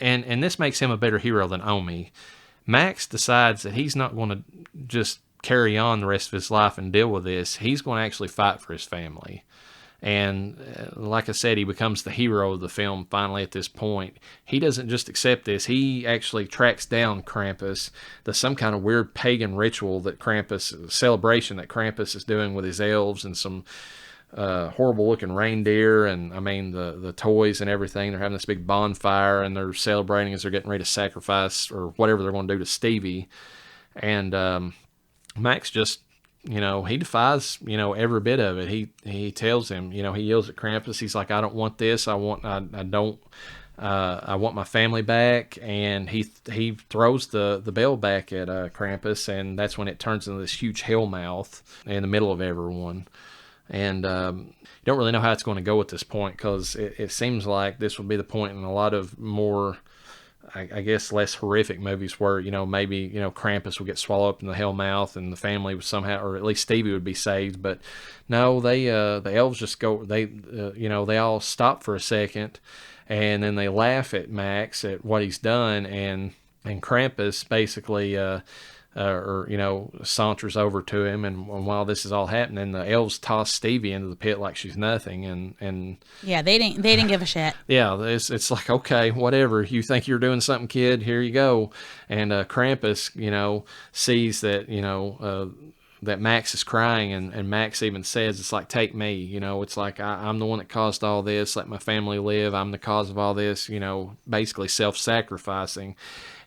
[SPEAKER 4] and this makes him a better hero than Omi. Max decides that he's not going to just carry on the rest of his life and deal with this. He's going to actually fight for his family. And like I said, he becomes the hero of the film finally at this point. He doesn't just accept this. He actually tracks down Krampus. There's some kind of weird pagan ritual celebration that Krampus is doing with his elves and some horrible looking reindeer. And I mean, the toys and everything. They're having this big bonfire and they're celebrating as they're getting ready to sacrifice or whatever they're going to do to Stevie. And Max just, he defies, every bit of it. He tells him, he yells at Krampus. He's like, I don't want this. I want my family back. And he throws the bell back at Krampus, and that's when it turns into this huge hell mouth in the middle of everyone. And you don't really know how it's going to go at this point, because it seems like this would be the point in a lot of more, I guess, less horrific movies where, maybe, Krampus would get swallowed up in the hell mouth and the family would somehow, or at least Stevie would be saved. But no, the elves just go, they all stop for a second and then they laugh at Max at what he's done. And Krampus basically, saunters over to him. And while this is all happening, the elves toss Stevie into the pit like she's nothing. And
[SPEAKER 3] yeah, they didn't give a shit.
[SPEAKER 4] Yeah, it's like, okay, whatever. You think you're doing something, kid? Here you go. And Krampus, sees that, that Max is crying, and Max even says, it's like, take me. It's like, I'm the one that caused all this. Let my family live. I'm the cause of all this. Basically self-sacrificing.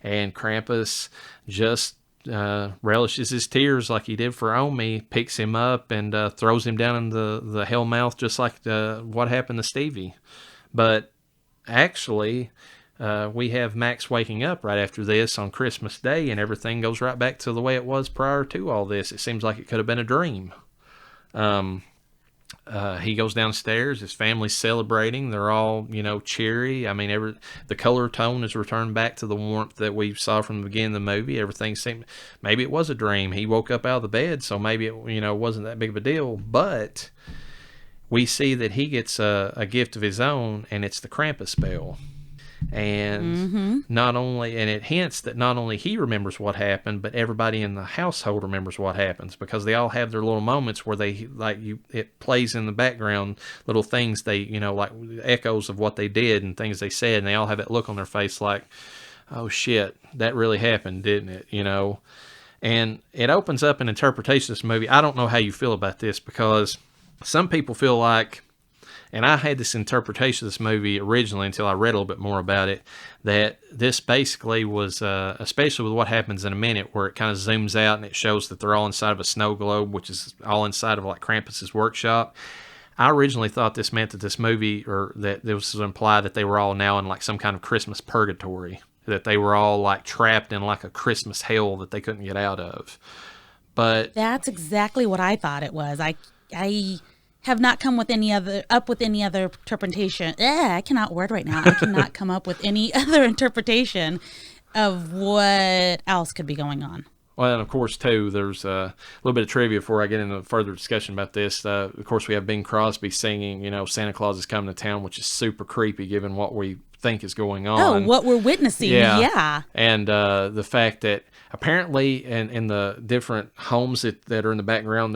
[SPEAKER 4] And Krampus just relishes his tears like he did for Omi, picks him up and throws him down in the hell mouth, just like what happened to Stevie. But actually, we have Max waking up right after this on Christmas Day, and everything goes right back to the way it was prior to all this. It seems like it could have been a dream. He goes downstairs. His family's celebrating. They're all, cheery. I mean, the color tone is returned back to the warmth that we saw from the beginning of the movie. Everything seemed, maybe it was a dream. He woke up out of the bed, so maybe it, wasn't that big of a deal. But we see that he gets a gift of his own, and it's the Krampus bell. And and it hints that not only he remembers what happened, but everybody in the household remembers what happens, because they all have their little moments where it plays in the background, little things they, like echoes of what they did and things they said, and they all have that look on their face like, oh shit, that really happened, didn't it? And it opens up an interpretation of this movie. I don't know how you feel about this, because some people feel like, and I had this interpretation of this movie originally until I read a little bit more about it, that this basically was, especially with what happens in a minute, where it kind of zooms out and it shows that they're all inside of a snow globe, which is all inside of like Krampus's workshop. I originally thought this meant that this movie, or that this was implied that they were all now in like some kind of Christmas purgatory, that they were all like trapped in like a Christmas hell that they couldn't get out of. But
[SPEAKER 3] that's exactly what I thought it was. I have not come with any other interpretation. I cannot word right now. I cannot come up with any other interpretation of what else could be going on.
[SPEAKER 4] Well, and of course, too, there's a little bit of trivia before I get into further discussion about this. Of course, we have Bing Crosby singing, Santa Claus is coming to town, which is super creepy given what we think is going on.
[SPEAKER 3] Oh, what we're witnessing, yeah.
[SPEAKER 4] And the fact that apparently in the different homes that are in the background,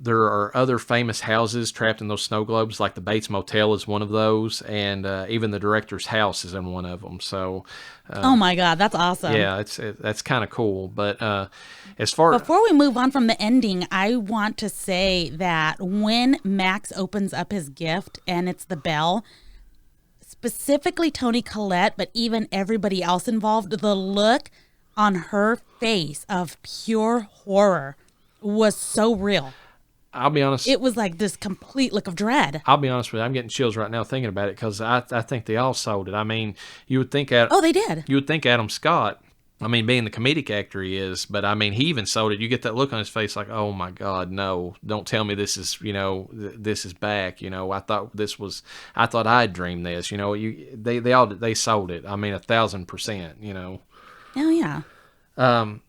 [SPEAKER 4] there are other famous houses trapped in those snow globes, like the Bates Motel is one of those, and even the director's house is in one of them. So,
[SPEAKER 3] oh my God, that's awesome!
[SPEAKER 4] Yeah, that's kind of cool. But before
[SPEAKER 3] we move on from the ending, I want to say that when Max opens up his gift and it's the bell, specifically Toni Collette, but even everybody else involved, the look on her face of pure horror was so real.
[SPEAKER 4] I'll be honest.
[SPEAKER 3] It was like this complete look of dread.
[SPEAKER 4] I'll be honest with you. I'm getting chills right now thinking about it because I think they all sold it. I mean, you would think
[SPEAKER 3] Oh, they did.
[SPEAKER 4] You would think Adam Scott, I mean, being the comedic actor he is, but I mean, he even sold it. You get that look on his face like, oh my God, no, don't tell me this is, this is back. I thought I'd dreamed this, they sold it. I mean, 1,000%,
[SPEAKER 3] Oh, yeah.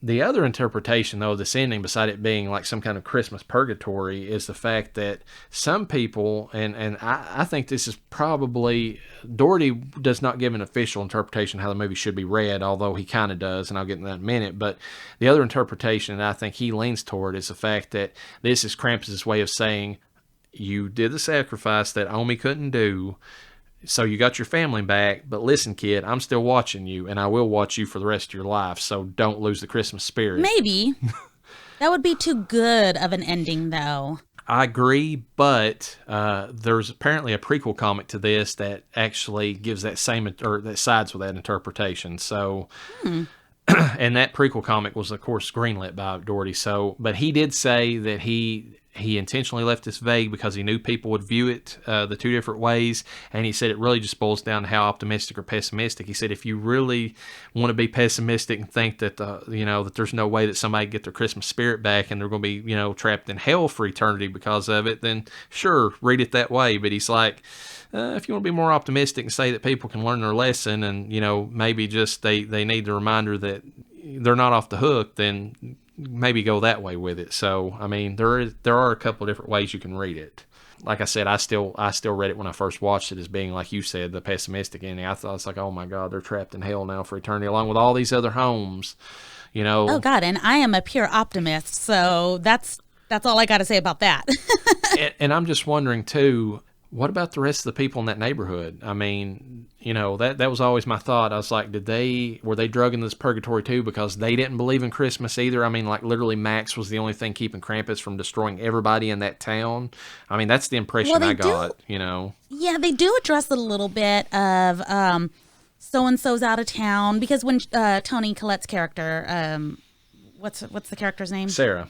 [SPEAKER 4] The other interpretation, though, of this ending, beside it being like some kind of Christmas purgatory, is the fact that some people, and I think this is probably, Doherty does not give an official interpretation of how the movie should be read, although he kind of does, and I'll get into that in a minute. But the other interpretation that I think he leans toward is the fact that this is Krampus' way of saying, you did the sacrifice that Omi couldn't do, so you got your family back, but listen, kid, I'm still watching you, and I will watch you for the rest of your life, so don't lose the Christmas spirit.
[SPEAKER 3] Maybe. That would be too good of an ending, though.
[SPEAKER 4] I agree, but there's apparently a prequel comic to this that actually gives that that sides with that interpretation. So, and that prequel comic was, of course, greenlit by Doherty. So, but he did say that he intentionally left this vague because he knew people would view it the two different ways, and he said it really just boils down to how optimistic or pessimistic. He said if you really want to be pessimistic and think that that there's no way that somebody can get their Christmas spirit back and they're going to be trapped in hell for eternity because of it, then sure, read it that way. But he's like, if you want to be more optimistic and say that people can learn their lesson and maybe just they need the reminder that they're not off the hook, then maybe go that way with it. So, I mean, there are a couple of different ways you can read it. Like I said, I still read it when I first watched it as being, like you said, the pessimistic ending. I thought it's like, oh my God, they're trapped in hell now for eternity, along with all these other homes,
[SPEAKER 3] Oh God, and I am a pure optimist, so that's all I got to say about that.
[SPEAKER 4] and I'm just wondering too, what about the rest of the people in that neighborhood? I mean, that was always my thought. I was like, were they drugged into this purgatory too because they didn't believe in Christmas either? I mean, like literally Max was the only thing keeping Krampus from destroying everybody in that town. I mean, that's the impression I got,
[SPEAKER 3] Yeah, they do address it a little bit of so-and-so's out of town because when Toni Collette's character, what's the character's name?
[SPEAKER 4] Sarah,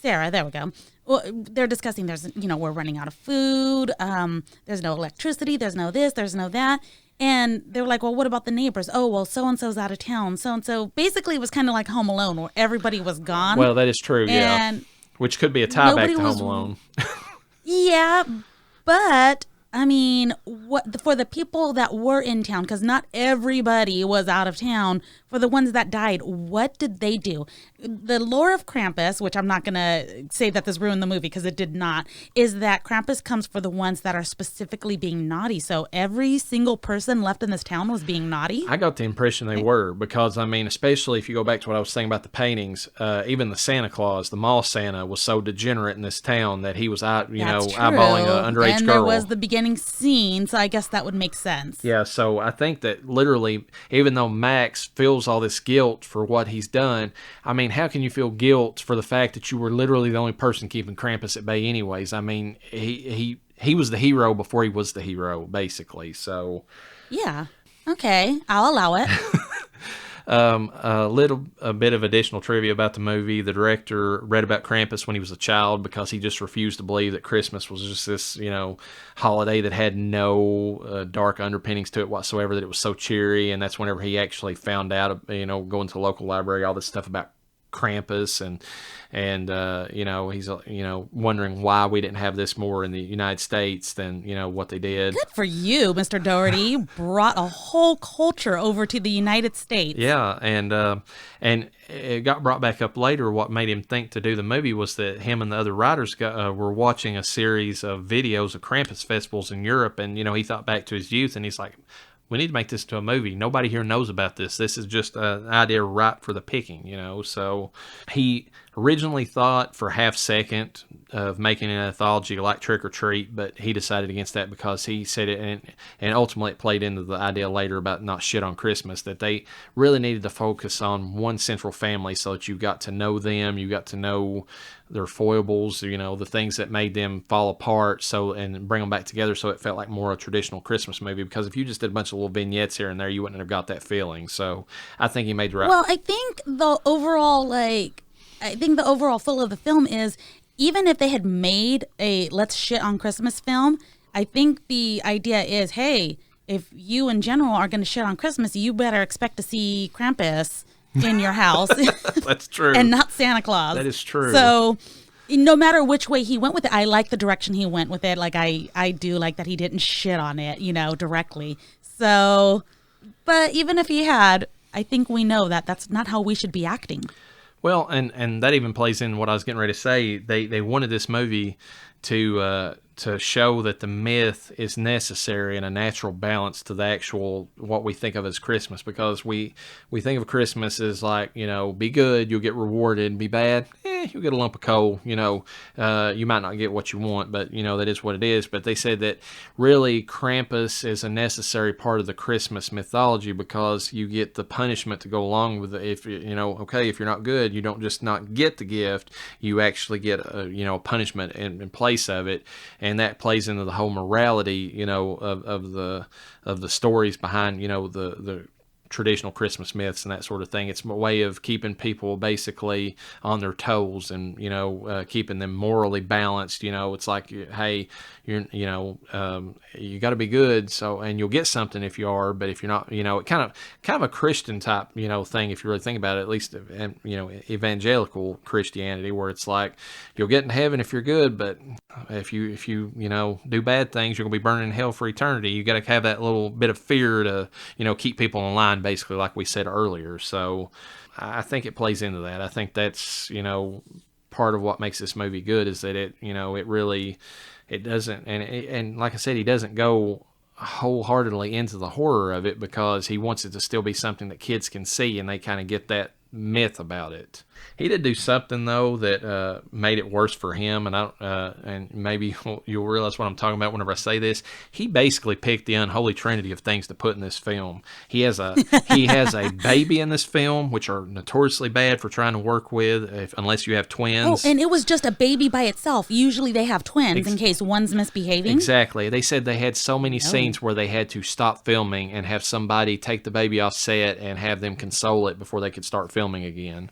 [SPEAKER 3] there we go. Well, they're discussing we're running out of food. There's no electricity. There's no this. There's no that. And they're like, well, what about the neighbors? Oh, well, so-and-so's out of town. So-and-so basically it was kind of like Home Alone where everybody was gone.
[SPEAKER 4] Well, that is true, yeah. Which could be a tie back to Home Alone.
[SPEAKER 3] Yeah, but I mean, for the people that were in town, because not everybody was out of town, for the ones that died, what did they do? The lore of Krampus, which I'm not going to say that this ruined the movie because it did not, is that Krampus comes for the ones that are specifically being naughty. So every single person left in this town was being naughty?
[SPEAKER 4] I got the impression they were because, I mean, especially if you go back to what I was saying about the paintings, even the Santa Claus, the mall Santa, was so degenerate in this town that he was out, eyeballing an underage
[SPEAKER 3] and
[SPEAKER 4] girl.
[SPEAKER 3] There was the beginning scene, so I guess that would make sense.
[SPEAKER 4] Yeah, so I think that literally, even though Max feels all this guilt for what he's done, I mean, how can you feel guilt for the fact that you were literally the only person keeping Krampus at bay anyways? I mean, he was the hero before he was the hero, basically, so...
[SPEAKER 3] Yeah, okay, I'll allow it.
[SPEAKER 4] A bit of additional trivia about the movie. The director read about Krampus when he was a child because he just refused to believe that Christmas was just this, holiday that had no dark underpinnings to it whatsoever, that it was so cheery. And that's whenever he actually found out, going to the local library, all this stuff about Krampus and he's wondering why we didn't have this more in the United States than what they did.
[SPEAKER 3] Good for you, Mr. Doherty. You brought a whole culture over to the United States.
[SPEAKER 4] Yeah, and it got brought back up later. What made him think to do the movie was that him and the other writers were watching a series of videos of Krampus festivals in Europe, and he thought back to his youth, and he's like, we need to make this to a movie. Nobody here knows about this. This is just an idea ripe for the picking, So he originally thought for a half second of making an anthology like Trick or Treat, but he decided against that because he said it, and ultimately it played into the idea later about not shit on Christmas, that they really needed to focus on one central family so that you got to know them, you got to know their foibles, the things that made them fall apart, and bring them back together, so it felt like more a traditional Christmas movie. Because if you just did a bunch of little vignettes here and there, you wouldn't have got that feeling. So I think he made the right.
[SPEAKER 3] Well, I think the overall feel of the film is even if they had made a let's shit on Christmas film, I think the idea is, hey, if you in general are going to shit on Christmas, you better expect to see Krampus in your house.
[SPEAKER 4] That's true.
[SPEAKER 3] And not Santa Claus.
[SPEAKER 4] That is true.
[SPEAKER 3] So no matter which way he went with it, I like the direction he went with it. Like I do like that he didn't shit on it, directly. So, but even if he had, I think we know that that's not how we should be acting.
[SPEAKER 4] Well, and that even plays in what I was getting ready to say. They wanted this movie to show that the myth is necessary and a natural balance to the actual what we think of as Christmas, because we think of Christmas as like, be good, you'll get rewarded, and be bad, you'll get a lump of coal. You might not get what you want, but that is what it is. But they said that really Krampus is a necessary part of the Christmas mythology, because you get the punishment to go along with it. If if you're not good, you don't just not get the gift, you actually get a punishment in place of it. And that plays into the whole morality, of the stories behind, the traditional Christmas myths and that sort of thing. It's a way of keeping people basically on their toes and, keeping them morally balanced. It's like, hey, you got to be good. So, and you'll get something if you are, but if you're not, it kind of a Christian type, thing, if you really think about it, at least, evangelical Christianity, where it's like, you'll get in heaven if you're good, but if you do bad things, you're gonna be burning in hell for eternity. You got to have that little bit of fear to, keep people in line, basically, like we said earlier. So I think it plays into that. I think that's, part of what makes this movie good, is that it doesn't, and like I said, he doesn't go wholeheartedly into the horror of it, because he wants it to still be something that kids can see and they kind of get that myth about it. He did do something though that made it worse for him, and and maybe you'll realize what I'm talking about whenever I say this. He basically picked the unholy trinity of things to put in this film. He has a baby in this film, which are notoriously bad for trying to work with, unless you have twins.
[SPEAKER 3] Oh, and it was just a baby by itself. Usually they have twins in case one's misbehaving.
[SPEAKER 4] Exactly. They said they had so many scenes where they had to stop filming and have somebody take the baby off set and have them console it before they could start filming again.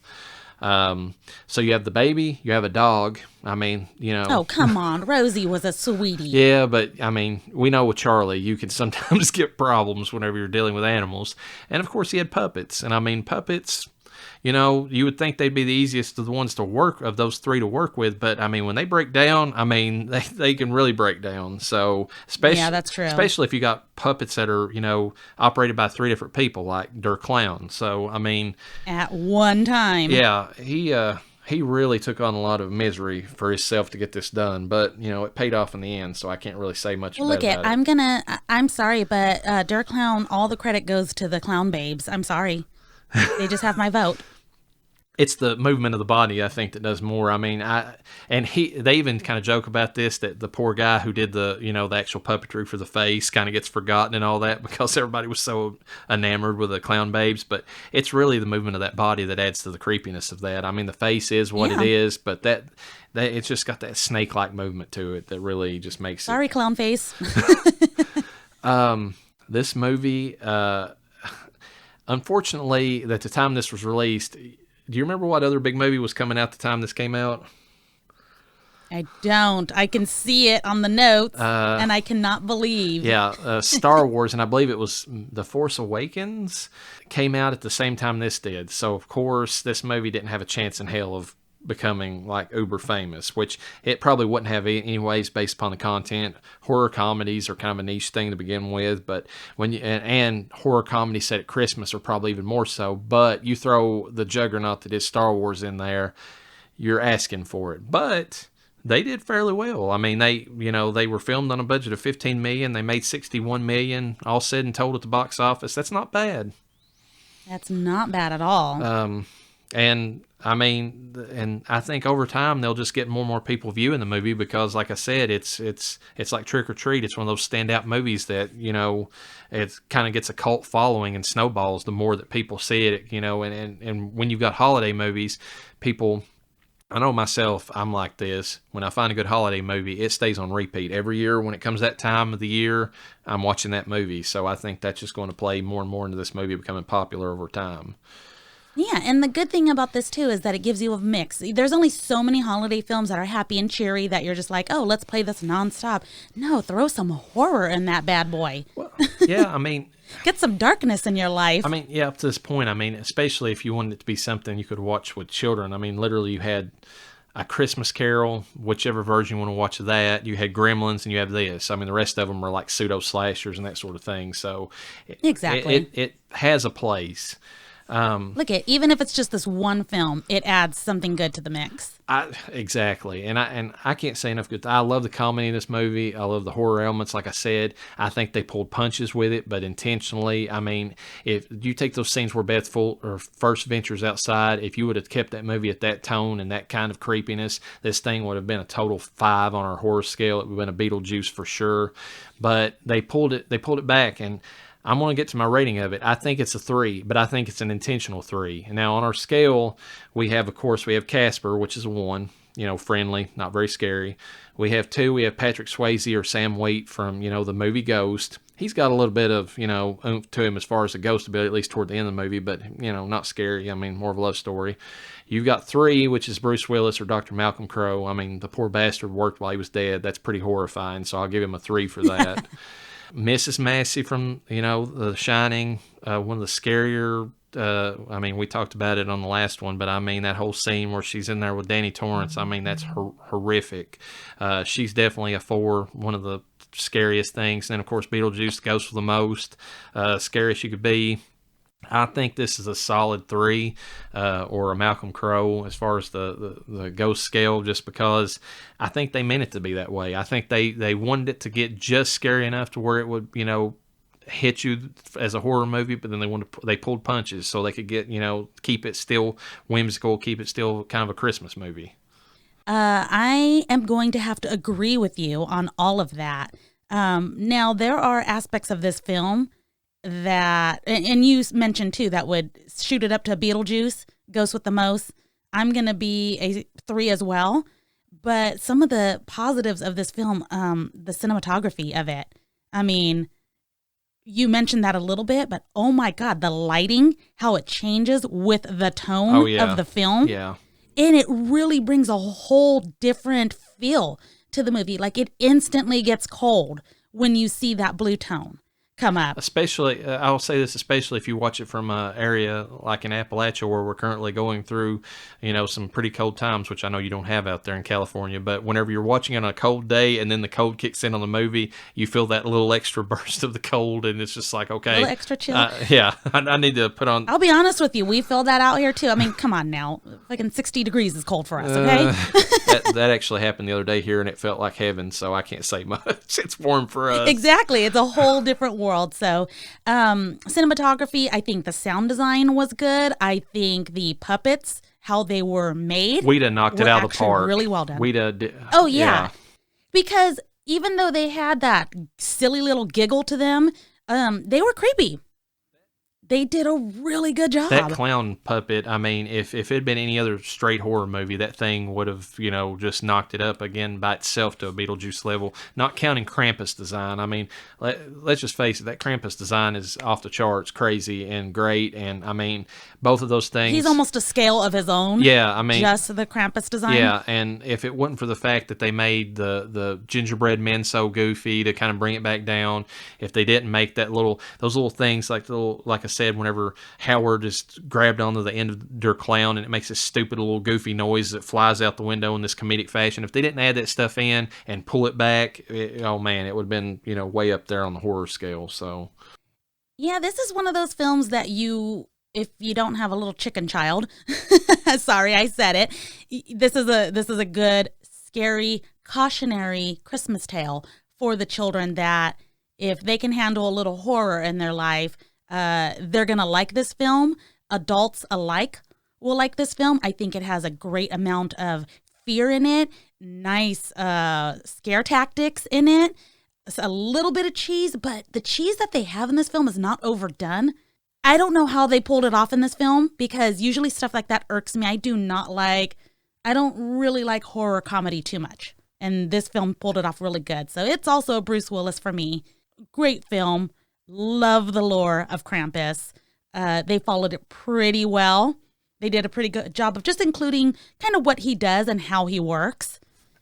[SPEAKER 4] So you have the baby, you have a dog. I mean, Oh, come on. Rosie was a sweetie. Yeah, but I mean, we know with Charlie, you can sometimes get problems whenever you're dealing with animals. And of course, he had puppets. And I mean, puppets, you would think they'd be the easiest of the ones to work, of those three to work with. But I mean, when they break down, I mean, they can really break down. So,
[SPEAKER 3] yeah, that's true.
[SPEAKER 4] Especially if you got puppets that are, operated by three different people, like Der Clown. So, I mean,
[SPEAKER 3] at one time.
[SPEAKER 4] Yeah, he really took on a lot of misery for himself to get this done, but it paid off in the end, so I can't really say much about it.
[SPEAKER 3] I'm sorry, but Der Clown, all the credit goes to the clown babes. I'm sorry. They just have my vote.
[SPEAKER 4] It's the movement of the body, I think, that does more. I mean, they even kind of joke about this, that the poor guy who did the actual puppetry for the face kind of gets forgotten and all that, because everybody was so enamored with the clown babes. But it's really the movement of that body that adds to the creepiness of that. I mean, the face is what it is, but that it's just got that snake-like movement to it that really just makes
[SPEAKER 3] Sorry, clown face.
[SPEAKER 4] This movie, unfortunately, at the time this was released, do you remember what other big movie was coming out the time this came out?
[SPEAKER 3] I don't. I can see it on the notes, and I cannot believe.
[SPEAKER 4] Yeah, Star Wars, and I believe it was The Force Awakens, came out at the same time this did. So, of course, this movie didn't have a chance in hell of becoming like uber famous, which it probably wouldn't have anyways based upon the content. Horror comedies are kind of a niche thing to begin with, but when and horror comedies set at Christmas are probably even more so. But you throw the juggernaut that is Star Wars in there, you're asking for it. But they did fairly well. I mean, they were filmed on a budget of $15 million. They made $61 million, all said and told, at the box office. That's not bad.
[SPEAKER 3] That's not bad at all.
[SPEAKER 4] And I mean, and I think over time they'll just get more and more people viewing the movie, because, like I said, it's like Trick or Treat. It's one of those standout movies that it kind of gets a cult following and snowballs the more that people see it. And when you've got holiday movies, people. I know myself, I'm like this. When I find a good holiday movie, it stays on repeat. Every year when it comes that time of the year, I'm watching that movie. So I think that's just going to play more and more into this movie becoming popular over time.
[SPEAKER 3] Yeah, and the good thing about this too is that it gives you a mix. There's only so many holiday films that are happy and cheery that you're just like, oh, let's play this nonstop. No, throw some horror in that bad boy.
[SPEAKER 4] Well, yeah, I mean,
[SPEAKER 3] Get some darkness in your life.
[SPEAKER 4] I mean, yeah, up to this point, I mean, especially if you wanted it to be something you could watch with children. I mean, literally, you had A Christmas Carol, whichever version you want to watch of that. You had Gremlins, and you have this. I mean, the rest of them are like pseudo slashers and that sort of thing. So,
[SPEAKER 3] Exactly.
[SPEAKER 4] it has a place.
[SPEAKER 3] Look at, even if it's just this one film, it adds something good to the mix.
[SPEAKER 4] Exactly, and I can't say enough good. I love the comedy in this movie. I love the horror elements. Like I said, I think they pulled punches with it, but intentionally. I mean, if you take those scenes where Beth first ventures outside, if you would have kept that movie at that tone and that kind of creepiness, this thing would have been a total 5 on our horror scale. It would have been a Beetlejuice for sure. But they pulled it back, and I'm going to get to my rating of it. I think it's a 3, but I think it's an intentional 3. And now on our scale, we have Casper, which is a 1, friendly, not very scary. We have 2, we have Patrick Swayze or Sam Wheat from, the movie Ghost. He's got a little bit of, oomph to him as far as the ghost ability, at least toward the end of the movie, but, not scary. I mean, more of a love story. You've got 3, which is Bruce Willis or Dr. Malcolm Crowe. I mean, the poor bastard worked while he was dead. That's pretty horrifying, so I'll give him a 3 for that. Mrs. Massey from, The Shining, one of the scarier, I mean, we talked about it on the last one, but I mean, that whole scene where she's in there with Danny Torrance, I mean, that's horrific. She's definitely a 4, one of the scariest things. And, of course, Beetlejuice goes for the most, scary she could be. I think this is a solid 3 or a Malcolm Crowe as far as the ghost scale, just because I think they meant it to be that way. I think they wanted it to get just scary enough to where it would, hit you as a horror movie, but then they pulled punches so they could get, keep it still whimsical, keep it still kind of a Christmas movie.
[SPEAKER 3] I am going to have to agree with you on all of that. Now, there are aspects of this film that, and you mentioned too, that would shoot it up to Beetlejuice, Ghost with the most. I'm going to be a 3 as well. But some of the positives of this film, the cinematography of it, I mean, you mentioned that a little bit, but oh my God, the lighting, how it changes with the tone of the film.
[SPEAKER 4] Yeah.
[SPEAKER 3] And it really brings a whole different feel to the movie. Like, it instantly gets cold when you see that blue tone come up.
[SPEAKER 4] Especially, I'll say this, especially if you watch it from an area like in Appalachia where we're currently going through, some pretty cold times, which I know you don't have out there in California. But whenever you're watching it on a cold day and then the cold kicks in on the movie, you feel that little extra burst of the cold, and it's just like, okay.
[SPEAKER 3] A little extra chill.
[SPEAKER 4] Yeah, I need to put on.
[SPEAKER 3] I'll be honest with you. We feel that out here too. I mean, come on now. Fucking 60 degrees is cold for us, okay?
[SPEAKER 4] That actually happened the other day here, and it felt like heaven, so I can't say much. It's warm for us.
[SPEAKER 3] Exactly. It's a whole different world. So cinematography, I think the sound design was good. I think the puppets, how they were made,
[SPEAKER 4] Weta knocked it out of the park.
[SPEAKER 3] Really well done.
[SPEAKER 4] Weta did.
[SPEAKER 3] Oh, yeah. Because even though they had that silly little giggle to them, they were creepy. They did a really good job.
[SPEAKER 4] That clown puppet, I mean, if it had been any other straight horror movie, that thing would have, just knocked it up again by itself to a Beetlejuice level, not counting Krampus design. I mean, let's just face it, that Krampus design is off the charts, crazy and great. And, I mean, both of those things.
[SPEAKER 3] He's almost a scale of his own.
[SPEAKER 4] Yeah, I mean.
[SPEAKER 3] Just the Krampus design.
[SPEAKER 4] Yeah, and if it wasn't for the fact that they made the gingerbread men so goofy to kind of bring it back down, if they didn't make those little things like I said, whenever Howard is grabbed onto the end of their clown and it makes this stupid little goofy noise that flies out the window in this comedic fashion, if they didn't add that stuff in and pull it back, oh man, it would have been, way up there on the horror scale. So
[SPEAKER 3] yeah, this is one of those films that if you don't have a little chicken child, sorry, I said it. This is a good, scary, cautionary Christmas tale for the children that if they can handle a little horror in their life, they're going to like this film. Adults alike will like this film. I think it has a great amount of fear in it, nice scare tactics in it, a little bit of cheese, but the cheese that they have in this film is not overdone. I don't know how they pulled it off in this film, because usually stuff like that irks me. I don't really like horror comedy too much. And this film pulled it off really good. So it's also a Bruce Willis for me. Great film. Love the lore of Krampus. They followed it pretty well. they did a pretty good job of just including kind of what he does and how he works.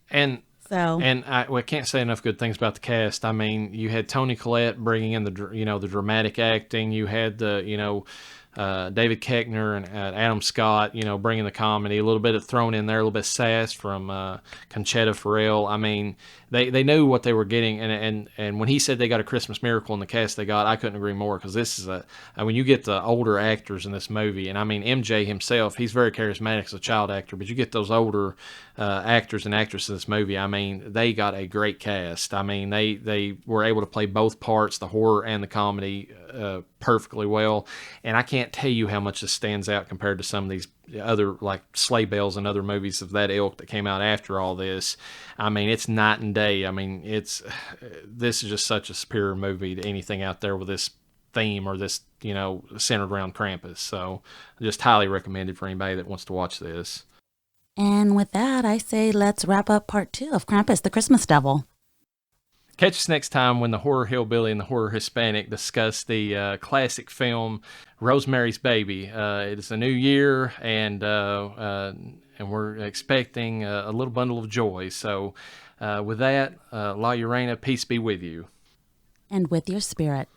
[SPEAKER 4] And
[SPEAKER 3] So,
[SPEAKER 4] I can't say enough good things about the cast. I mean, you had Toni Collette bringing in the dramatic acting. You had David Koechner and Adam Scott, bringing the comedy, a little bit of thrown in there, a little bit of sass from Conchetta Ferrell. I mean, they knew what they were getting, and when he said they got a Christmas miracle in the cast they got, I couldn't agree more, because this is when you get the older actors in this movie, and I mean MJ himself, he's very charismatic as a child actor, but you get those older actors and actresses in this movie. I mean, they got a great cast. I mean, they were able to play both parts, the horror and the comedy, perfectly well, and I can't tell you how much this stands out compared to some of these other, like Sleigh Bells and other movies of that ilk that came out after all this. I mean, it's night and day. I mean, this is just such a superior movie to anything out there with this theme or this, centered around Krampus. So just highly recommended for anybody that wants to watch this.
[SPEAKER 3] and with that, I say let's wrap up part 2 of Krampus, the Christmas Devil.
[SPEAKER 4] Catch us next time when the Horror Hillbilly and the Horror Hispanic discuss the classic film Rosemary's Baby. It is a new year, and we're expecting a little bundle of joy. So with that, LlaReyna, peace be with you.
[SPEAKER 3] And with your spirit.